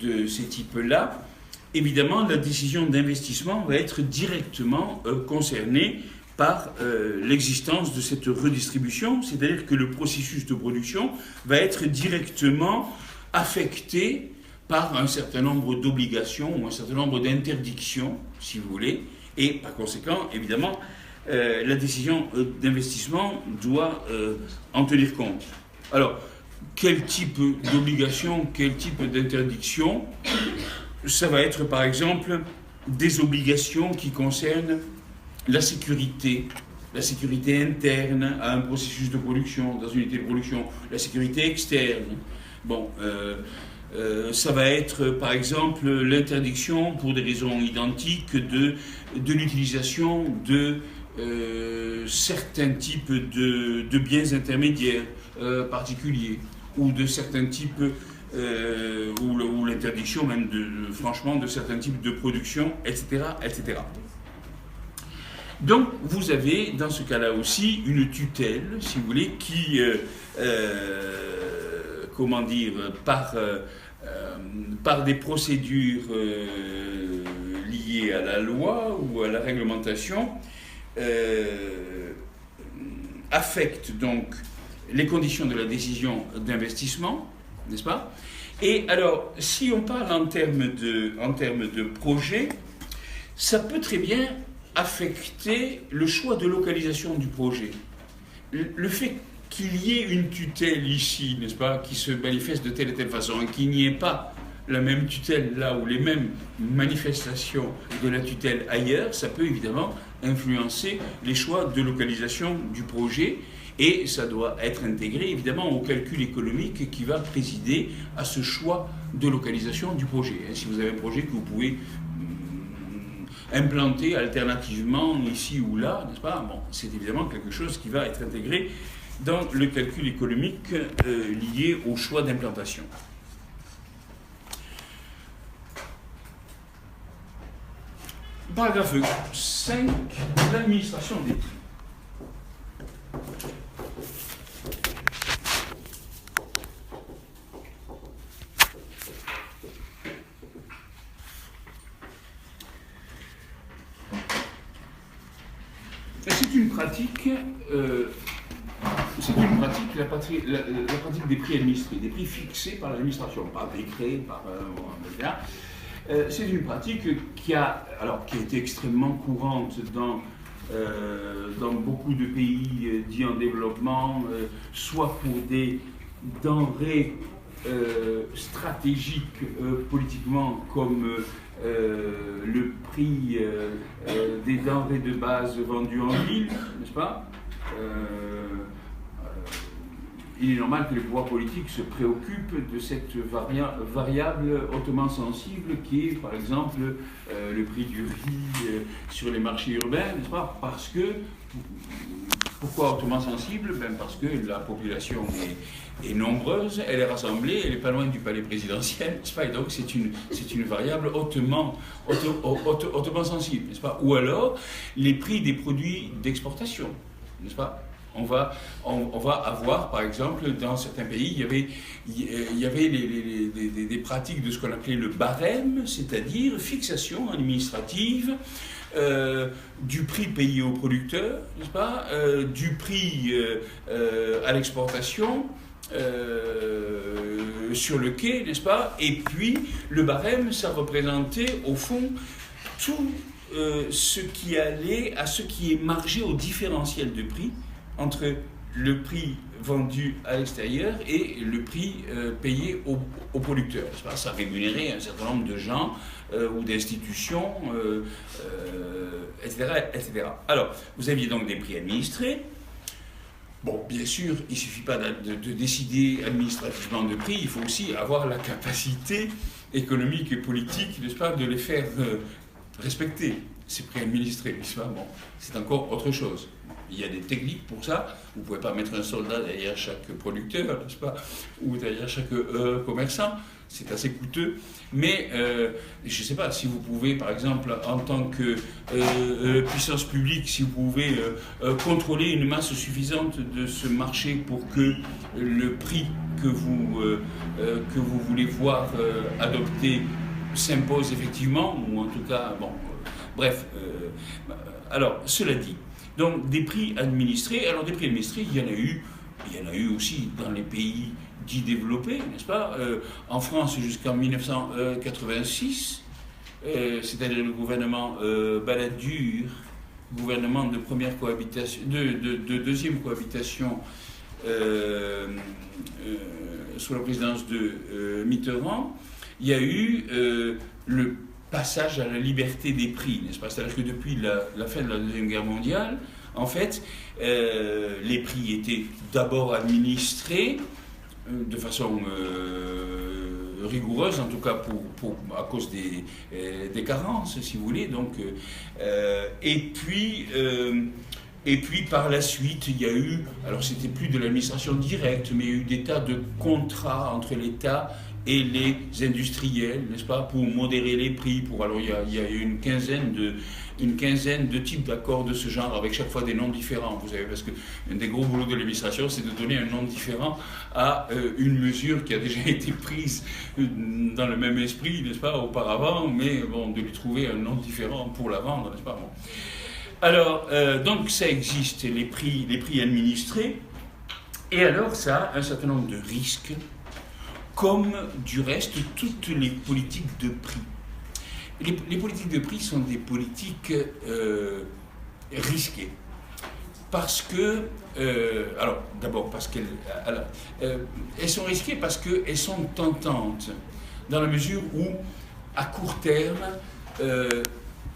de ces types-là, évidemment, la décision d'investissement va être directement concernée par l'existence de cette redistribution, c'est-à-dire que le processus de production va être directement affecté par un certain nombre d'obligations ou un certain nombre d'interdictions, si vous voulez, et par conséquent, évidemment, la décision d'investissement doit en tenir compte. Alors, quel type d'obligation, quel type d'interdiction? Ça va être par exemple des obligations qui concernent la sécurité interne à un processus de production, dans une unité de production, la sécurité externe. Bon, ça va être par exemple l'interdiction pour des raisons identiques de l'utilisation de certains types de biens intermédiaires particuliers ou de certains types ou l'interdiction même franchement de certains types de production, etc., etc. Donc vous avez dans ce cas-là aussi une tutelle, si vous voulez, qui comment dire, par des procédures liées à la loi ou à la réglementation, affecte donc les conditions de la décision d'investissement, n'est-ce pas? Et alors, si on parle en termes de projet, ça peut très bien affecter le choix de localisation du projet. Le fait qu'il y ait une tutelle ici, n'est-ce pas, qui se manifeste de telle et telle façon, et qu'il n'y ait pas la même tutelle là ou les mêmes manifestations de la tutelle ailleurs, ça peut évidemment influencer les choix de localisation du projet et ça doit être intégré évidemment au calcul économique qui va présider à ce choix de localisation du projet. Si vous avez un projet que vous pouvez implanter alternativement ici ou là, n'est-ce pas? Bon, c'est évidemment quelque chose qui va être intégré dans le calcul économique lié au choix d'implantation. Paragraphe 5, l'administration des prix. C'est une pratique, la pratique des prix administrés, des prix fixés par l'administration, par décret, par c'est une pratique qui a été extrêmement courante dans dans beaucoup de pays dits en développement, soit pour des denrées stratégiques politiquement comme le prix des denrées de base vendues en ville, n'est-ce pas? Il est normal que les pouvoirs politiques se préoccupent de cette variable hautement sensible qui est, par exemple, le prix du riz sur les marchés urbains, n'est-ce pas? Parce que, pourquoi hautement sensible? Parce que la population est nombreuse, elle est rassemblée, elle n'est pas loin du palais présidentiel, n'est-ce pas? Et donc c'est une variable hautement sensible, n'est-ce pas? Ou alors les prix des produits d'exportation, n'est-ce pas? On va avoir, par exemple, dans certains pays, il y avait des pratiques de ce qu'on appelait le barème, c'est-à-dire fixation administrative du prix payé aux producteurs, n'est-ce pas, du prix à l'exportation, sur le quai, n'est-ce pas? Et puis, le barème, ça représentait, au fond, tout ce qui allait à ce qui est margé au différentiel de prix entre le prix vendu à l'extérieur et le prix payé aux producteurs. Ça rémunérait un certain nombre de gens ou d'institutions, etc., etc. Alors, vous aviez donc des prix administrés. Bon, bien sûr, il ne suffit pas de décider administrativement de prix, il faut aussi avoir la capacité économique et politique, n'est-ce pas, de les faire respecter, ces prix administrés, n'est-ce pas? Bon, c'est encore autre chose. Il y a des techniques pour ça. Vous ne pouvez pas mettre un soldat derrière chaque producteur, n'est-ce pas, ou derrière chaque commerçant. C'est assez coûteux. Mais je ne sais pas si vous pouvez, par exemple, en tant que puissance publique, si vous pouvez contrôler une masse suffisante de ce marché pour que le prix que vous voulez voir adopté s'impose effectivement, ou en tout cas, bon, bref. Alors, cela dit, donc des prix administrés. Alors des prix administrés, il y en a eu aussi dans les pays dits développés, n'est-ce pas? En France jusqu'en 1986, c'est-à-dire le gouvernement Balladur, gouvernement de première cohabitation, de deuxième cohabitation sous la présidence de Mitterrand, il y a eu le passage à la liberté des prix, n'est-ce pas? C'est-à-dire que depuis la fin de la Deuxième Guerre mondiale, en fait, les prix étaient d'abord administrés de façon rigoureuse, en tout cas à cause des carences, si vous voulez. Donc, et puis par la suite, il y a eu, alors c'était plus de l'administration directe, mais il y a eu des tas de contrats entre l'État et les industriels, n'est-ce pas, pour modérer les prix. Alors il y a eu une quinzaine de types d'accords de ce genre, avec chaque fois des noms différents. Vous savez, parce que un des gros boulots de l'administration, c'est de donner un nom différent à une mesure qui a déjà été prise dans le même esprit, n'est-ce pas, auparavant, mais bon, de lui trouver un nom différent pour la vendre, n'est-ce pas, bon. Alors, donc ça existe, les prix administrés, et alors ça a un certain nombre de risques, comme du reste toutes les politiques de prix. Les politiques de prix sont des politiques risquées. Parce que, alors d'abord parce qu'elles sont risquées parce qu'elles sont tentantes, dans la mesure où, à court terme,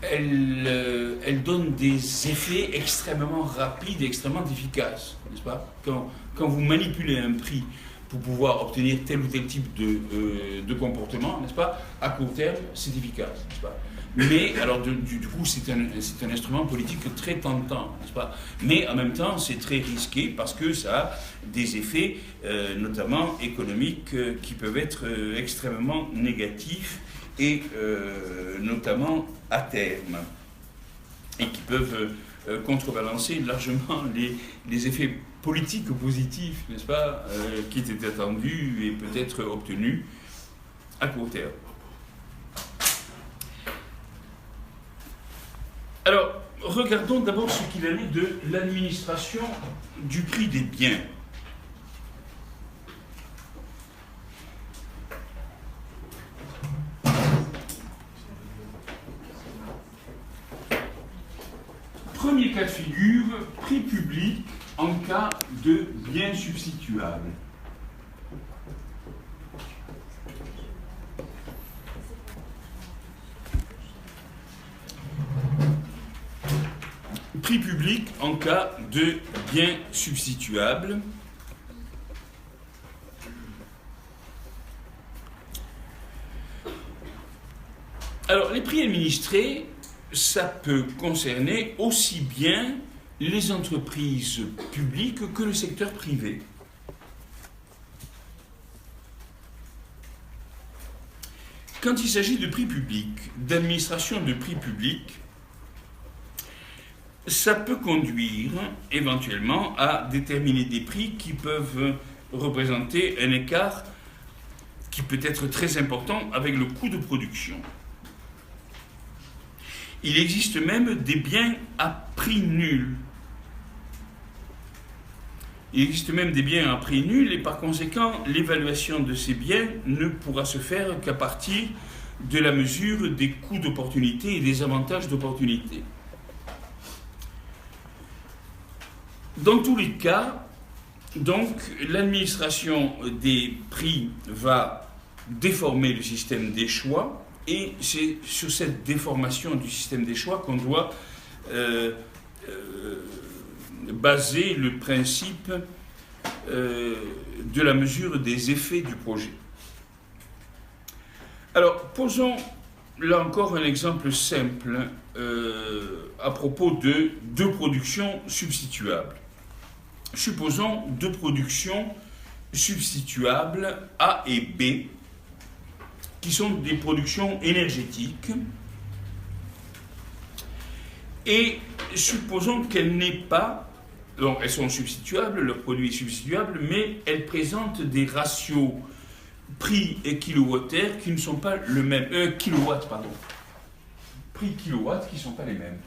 elles donnent des effets extrêmement rapides et extrêmement efficaces, n'est-ce pas? Quand vous manipulez un prix pour pouvoir obtenir tel ou tel type de comportement, n'est-ce pas? À court terme, c'est efficace, n'est-ce pas? Mais, alors, du coup, c'est un instrument politique très tentant, n'est-ce pas? Mais, en même temps, c'est très risqué parce que ça a des effets, notamment économiques, qui peuvent être extrêmement négatifs et notamment à terme, et qui peuvent contrebalancer largement les effets politiques positifs, n'est-ce pas, qui étaient attendus et peut-être obtenus à court terme. Alors, regardons d'abord ce qu'il en est de l'administration du prix des biens. premier cas de figure, prix public en cas de bien substituable. Prix public en cas de bien substituable. Alors, les prix administrés, ça peut concerner aussi bien les entreprises publiques que le secteur privé. Quand il s'agit de prix public, d'administration de prix public, ça peut conduire éventuellement à déterminer des prix qui peuvent représenter un écart qui peut être très important avec le coût de production. Il existe même des biens à prix nul. Il existe même des biens à prix nul et par conséquent, l'évaluation de ces biens ne pourra se faire qu'à partir de la mesure des coûts d'opportunité et des avantages d'opportunité. Dans tous les cas, donc, l'administration des prix va déformer le système des choix et c'est sur cette déformation du système des choix qu'on doit baser le principe de la mesure des effets du projet. Alors, posons là encore un exemple simple à propos de deux productions substituables. Supposons deux productions substituables A et B, qui sont des productions énergétiques, et supposons qu'elles n'aient pas, donc elles sont substituables, leur produit est substituable, mais elles présentent des ratios prix et kilowattheure qui ne sont pas le même, kilowatt, pardon, prix kilowatt qui ne sont pas les mêmes.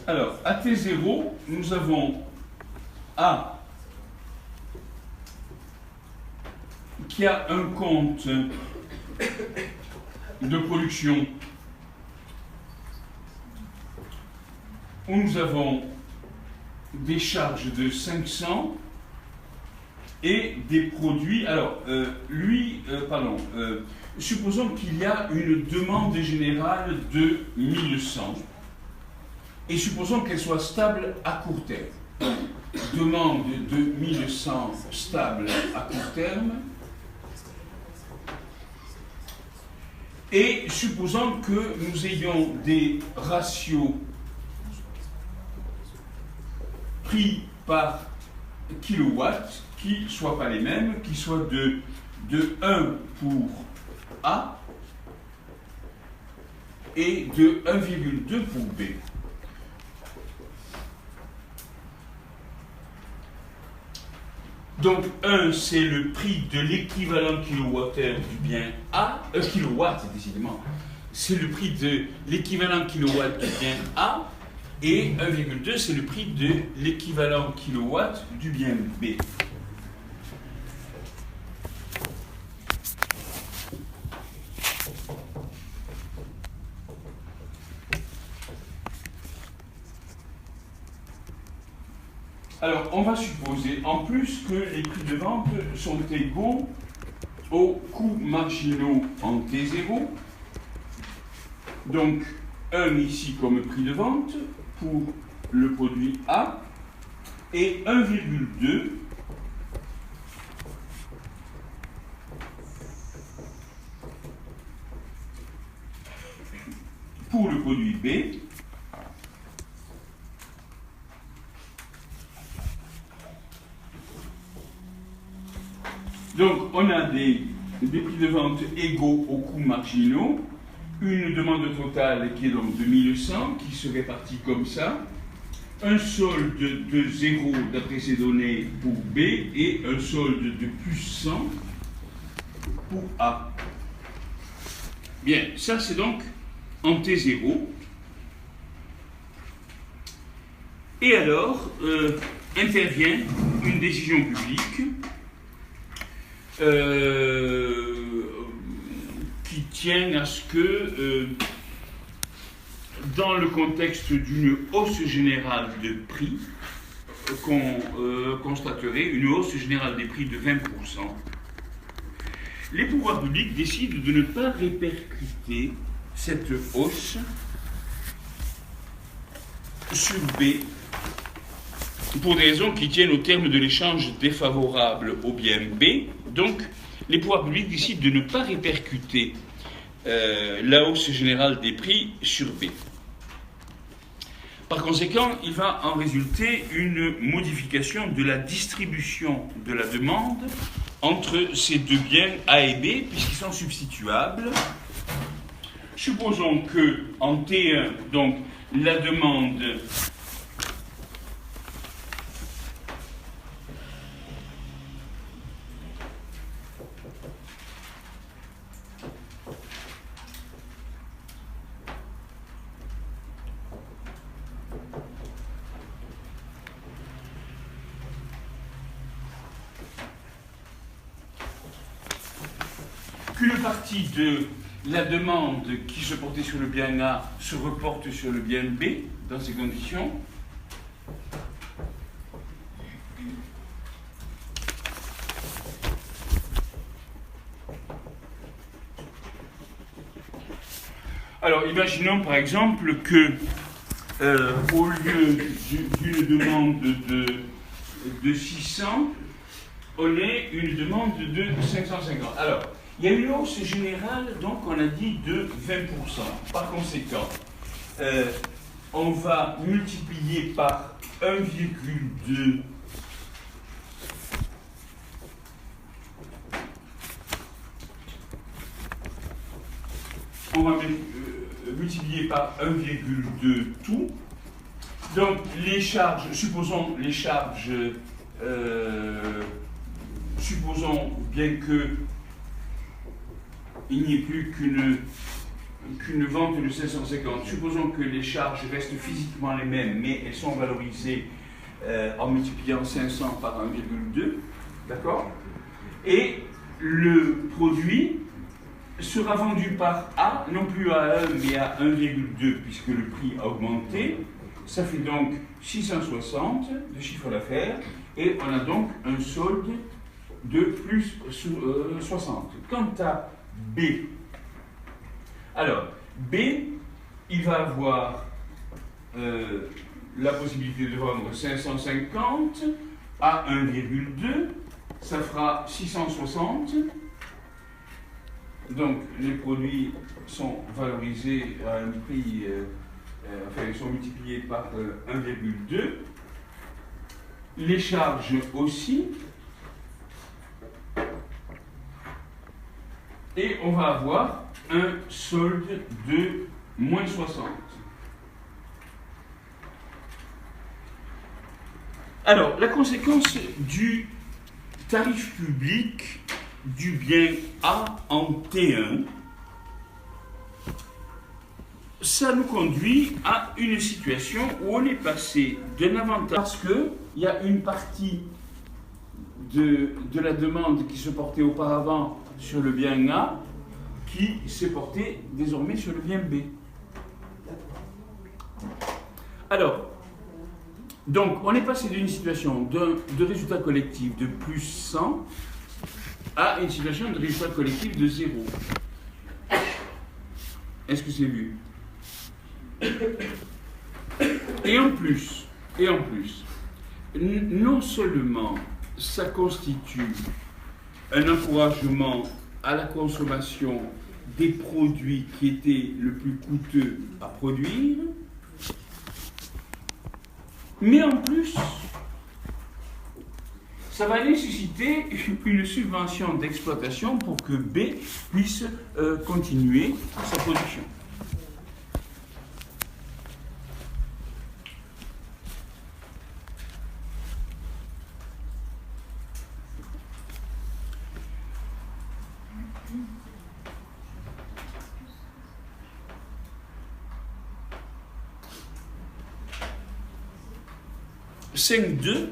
Alors, à T0, nous avons A qui a un compte de production où nous avons des charges de 500 et des produits. Alors, supposons qu'il y a une demande générale de 1100. Et supposons qu'elle soit stable à court terme. Demande de 1100 stable à court terme. Et supposons que nous ayons des ratios prix par kilowatt qui ne soient pas les mêmes, qui soient de 1 pour A et de 1,2 pour B. Donc 1, c'est le prix de l'équivalent kilowattheure du bien A, kilowatt, décidément. C'est le prix de l'équivalent kilowatt du bien A, et 1,2, c'est le prix de l'équivalent kilowatt du bien B. Alors, on va supposer en plus que les prix de vente sont égaux aux coûts marginaux en T0. Donc, 1 ici comme prix de vente pour le produit A et 1,2 pour le produit B. Donc, on a des prix de vente égaux aux coûts marginaux, une demande totale qui est donc de 1100, qui se répartit comme ça, un solde de 0 d'après ces données pour B et un solde de plus 100 pour A. Bien, ça c'est donc en T0. Et alors, intervient une décision publique qui tient à ce que, dans le contexte d'une hausse générale de prix, qu'on constaterait une hausse générale des prix de 20%, les pouvoirs publics décident de ne pas répercuter cette hausse sur B, pour des raisons qui tiennent au terme de l'échange défavorable au bien B. Donc, les pouvoirs publics décident de ne pas répercuter la hausse générale des prix sur B. Par conséquent, il va en résulter une modification de la distribution de la demande entre ces deux biens A et B, puisqu'ils sont substituables. Supposons que en T1, donc, la demande qu'une partie de la demande qui se portait sur le bien A se reporte sur le bien B dans ces conditions. Alors, imaginons par exemple que, au lieu d'une demande de 600, on ait une demande de 550. Alors, il y a une hausse générale, donc on a dit de 20%. Par conséquent, on va multiplier par 1,2 on va multiplier par 1,2 tout. Donc les charges, supposons les charges, supposons bien que il n'y ait plus qu'une vente de 550. Supposons que les charges restent physiquement les mêmes, mais elles sont valorisées en multipliant 500 par 1,2. D'accord? Et le produit sera vendu par A, non plus à 1, mais à 1,2, puisque le prix a augmenté. Ça fait donc 660 de chiffre d'affaires, et on a donc un solde de plus 60. Quant à B, alors B, il va avoir la possibilité de vendre 550 à 1,2, ça fera 660. Donc les produits sont valorisés à un prix, enfin ils sont multipliés par 1,2. Les charges aussi. Et on va avoir un solde de moins 60. Alors, la conséquence du tarif public du bien A en T1, ça nous conduit à une situation où on est passé d'un avantage, parce qu'il y a une partie de la demande qui se portait auparavant sur le bien A, qui s'est porté désormais sur le bien B. Alors, donc, on est passé d'une situation de résultat collectif de plus 100 à une situation de résultat collectif de 0. Est-ce que c'est vu? Et en plus, non seulement ça constitue un encouragement à la consommation des produits qui étaient le plus coûteux à produire, mais en plus, ça va nécessiter une subvention d'exploitation pour que B puisse continuer sa production. 5,2.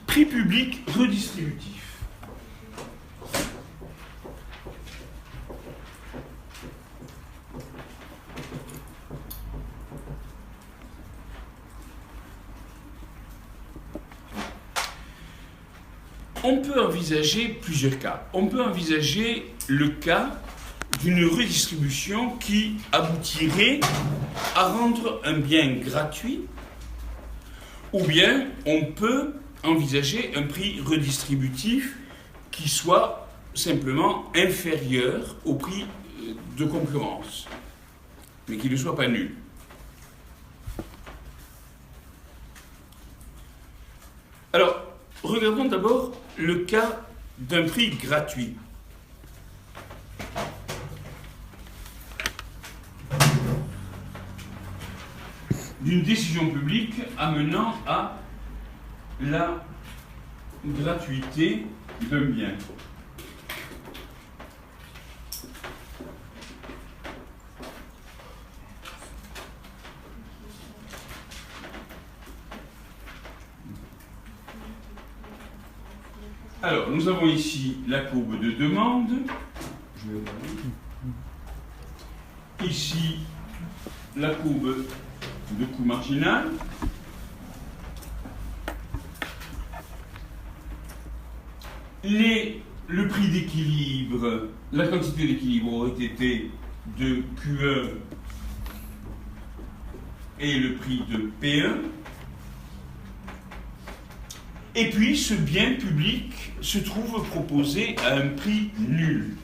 Prix public redistributif. On peut envisager plusieurs cas. On peut envisager le cas d'une redistribution qui aboutirait à rendre un bien gratuit, ou bien on peut envisager un prix redistributif qui soit simplement inférieur au prix de concurrence, mais qui ne soit pas nul. Alors, regardons d'abord le cas d'un prix gratuit. D'une décision publique amenant à la gratuité d'un bien. Alors, nous avons ici la courbe de demande. Ici, la courbe de coût marginal. Le prix d'équilibre, la quantité d'équilibre aurait été de Q1 et le prix de P1. Et puis, ce bien public se trouve proposé à un prix nul.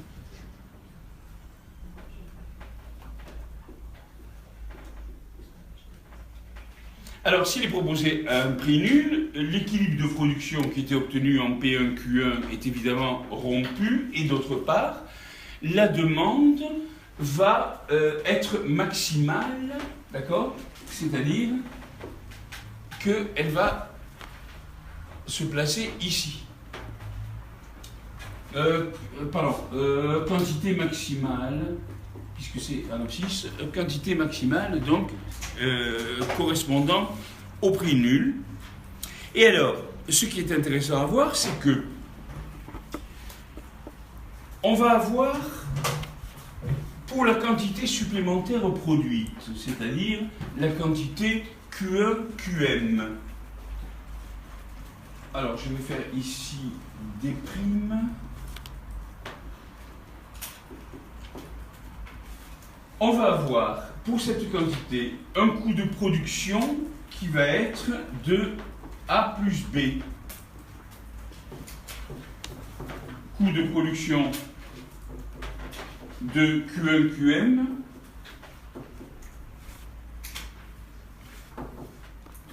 Alors, s'il est proposé à un prix nul, l'équilibre de production qui était obtenu en P1Q1 est évidemment rompu, et d'autre part, la demande va être maximale, d'accord? C'est-à-dire qu'elle va se placer ici. Quantité maximale, puisque c'est un abscisse, quantité maximale, donc, correspondant au prix nul. Et alors, ce qui est intéressant à voir, c'est que on va avoir, pour la quantité supplémentaire produite, c'est-à-dire la quantité Q1-QM. Alors, je vais faire ici des primes. On va avoir, pour cette quantité, un coût de production qui va être de A plus B. Coût de production de Q1-QM,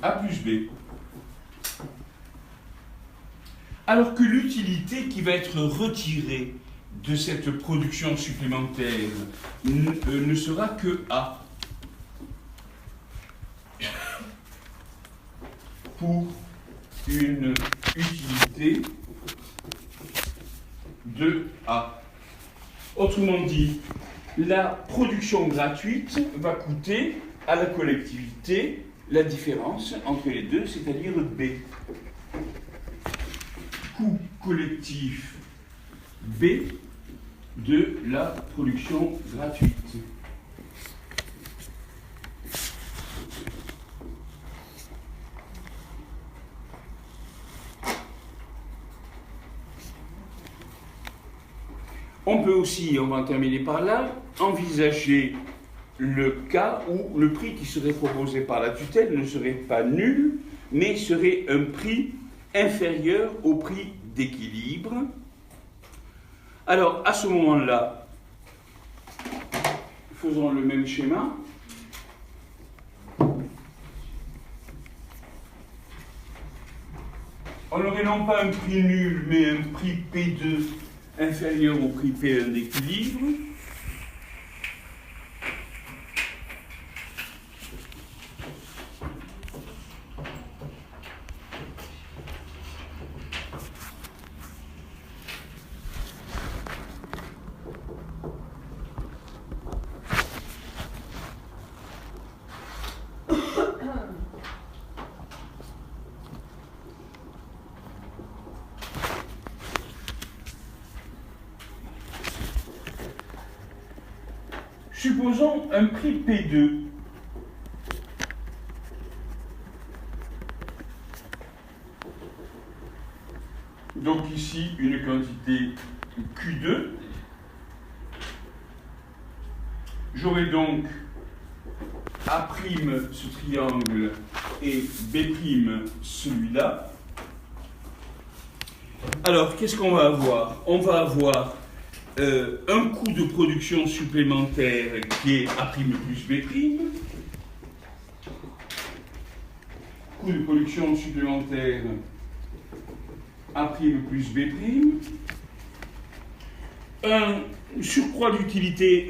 A plus B. Alors que l'utilité qui va être retirée de cette production supplémentaire ne sera que A. Pour une utilité de A. Autrement dit, la production gratuite va coûter à la collectivité la différence entre les deux, c'est-à-dire B. Coût collectif B de la production gratuite. On peut aussi, on va en terminer par là, envisager le cas où le prix qui serait proposé par la tutelle ne serait pas nul, mais serait un prix inférieur au prix d'équilibre. Alors, à ce moment-là, faisons le même schéma. on aurait non pas un prix nul, mais un prix P2 inférieur au prix P1 d'équilibre. Supposons un prix P2. Donc ici, une quantité Q2. J'aurai donc A' ce triangle et B' celui-là. Alors, qu'est-ce qu'on va avoir? On va avoir un coût de production supplémentaire qui est A' plus B'. Coût de production supplémentaire A' plus B'. Un surcroît d'utilité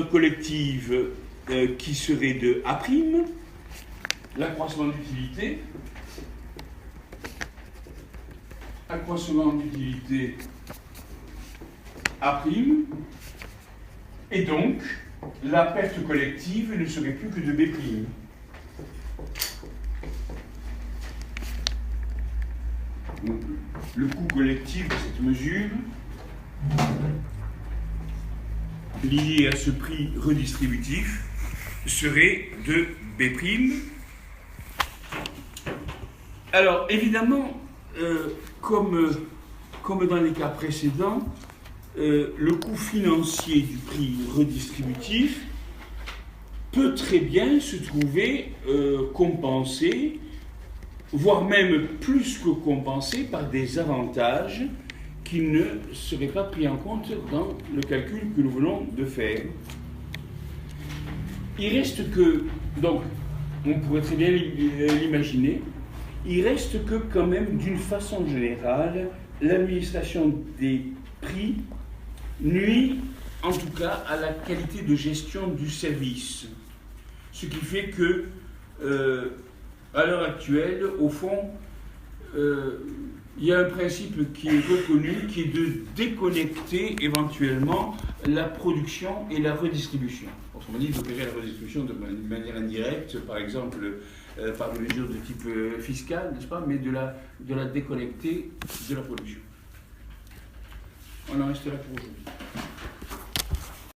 collective qui serait de A'. L'accroissement d'utilité. Accroissement d'utilité A', et donc la perte collective ne serait plus que de B'. Donc, le coût collectif de cette mesure, lié à ce prix redistributif, serait de B'. Alors, évidemment, comme dans les cas précédents, le coût financier du prix redistributif peut très bien se trouver compensé, voire même plus que compensé par des avantages qui ne seraient pas pris en compte dans le calcul que nous venons de faire. Il reste que, donc, on pourrait très bien l'imaginer, il reste que quand même, d'une façon générale, l'administration des prix nuit, en tout cas, à la qualité de gestion du service. Ce qui fait que, à l'heure actuelle, au fond, il y a un principe qui est reconnu, qui est de déconnecter éventuellement la production et la redistribution. Autrement dit, d'opérer la redistribution de manière indirecte, par exemple, par des mesures de type fiscal, n'est-ce pas, mais de la déconnecter de la production. On en reste là pour aujourd'hui.